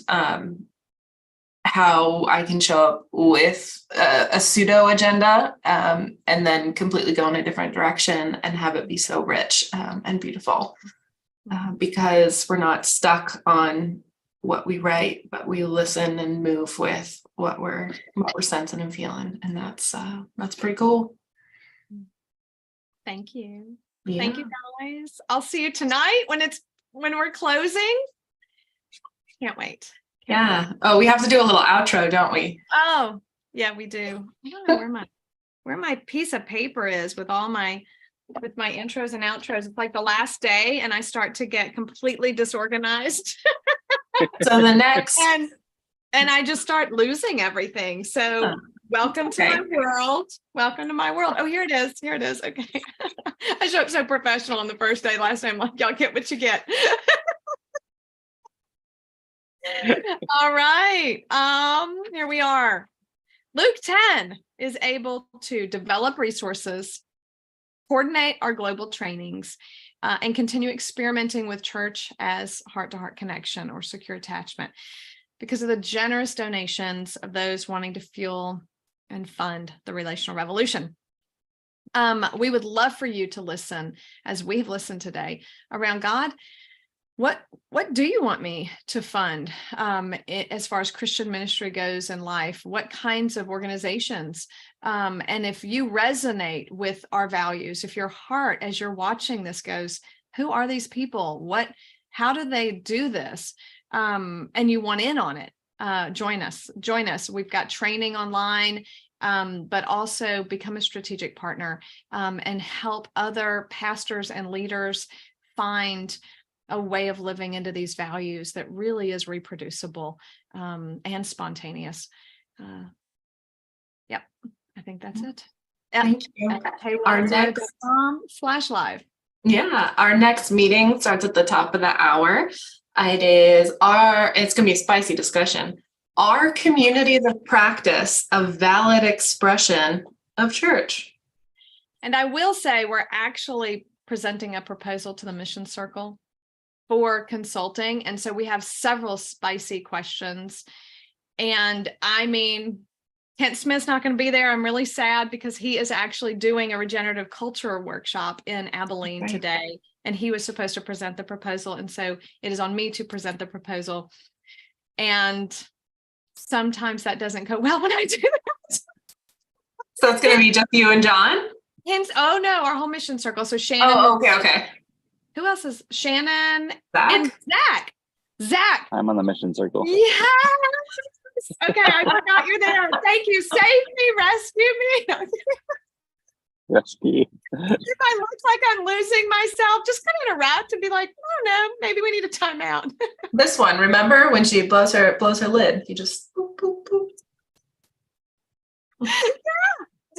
S1: how I can show up with a pseudo agenda, and then completely go in a different direction and have it be so rich and beautiful, because we're not stuck on what we write, but we listen and move with what we're sensing and feeling, and that's pretty cool.
S3: Thank you.
S1: Yeah.
S3: Thank you, guys. I'll see you tonight when we're closing. Can't wait.
S1: Yeah. Oh, we have to do a little outro, don't we?
S3: Oh, yeah, we do. I don't know where my piece of paper is with my intros and outros. It's like the last day, and I start to get completely disorganized.
S1: So the next
S3: and I just start losing everything. So welcome to my world. Welcome to my world. Oh, here it is. Here it is. Okay. I showed up so professional on the first day. Last time, like, y'all get what you get. All right. Here we are. Luke 10 is able to develop resources, coordinate our global trainings, and continue experimenting with church as heart-to-heart connection or secure attachment because of the generous donations of those wanting to fuel and fund the relational revolution. We would love for you to listen, as we've listened today, around God. What do you want me to fund as far as Christian ministry goes in life? What kinds of organizations? And if you resonate with our values, if your heart, as you're watching this, goes, who are these people? How do they do this? And you want in on it, join us. We've got training online, but also become a strategic partner, and help other pastors and leaders find a way of living into these values that really is reproducible, and spontaneous. Yep, I think that's it.
S1: Thank you. Our next-
S3: /live.
S1: Yeah, our next meeting starts at the top of the hour. It's gonna be a spicy discussion. Are communities of practice a valid expression of church?
S3: And I will say, we're actually presenting a proposal to the Mission Circle for consulting. And so we have several spicy questions. And I mean, Kent Smith's not going to be there. I'm really sad because he is actually doing a regenerative culture workshop in Abilene
S1: Okay.
S3: today. And he was supposed to present the proposal. And so it is on me to present the proposal. And sometimes that doesn't go well when I do that.
S1: So it's gonna be just you and John?
S3: Hence, oh no, our whole Mission Circle. So Shannon,
S1: Oh, okay.
S3: who else is Shannon
S1: Zach?
S3: and Zach.
S2: I'm on the mission circle.
S3: Yes. Okay, I forgot you're there. Thank you. Save me, rescue me.
S2: Rescue.
S3: If I look like I'm losing myself, just kind of interrupt and be like, oh no, maybe we need a timeout.
S1: This one, remember when she blows her lid? You just boop, boop, boop.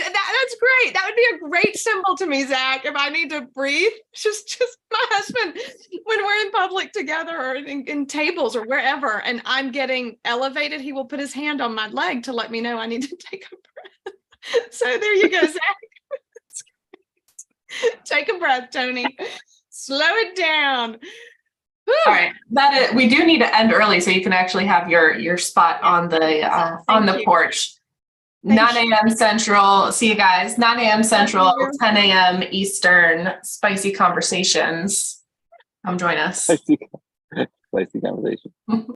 S3: That's great. That would be a great symbol to me, Zach. If I need to breathe, just my husband, when we're in public together or in tables or wherever, and I'm getting elevated, he will put his hand on my leg to let me know I need to take a breath. So there you go, Zach. Take a breath, Tony. Slow it down. Whew.
S1: All right, we do need to end early so you can actually have your spot on the
S3: you.
S1: porch.
S3: Thank
S1: 9 a.m. Central. See you guys. 9 a.m. Central,
S3: you.
S1: 10 a.m. Eastern. Spicy conversations. Come join us.
S2: Spicy conversation.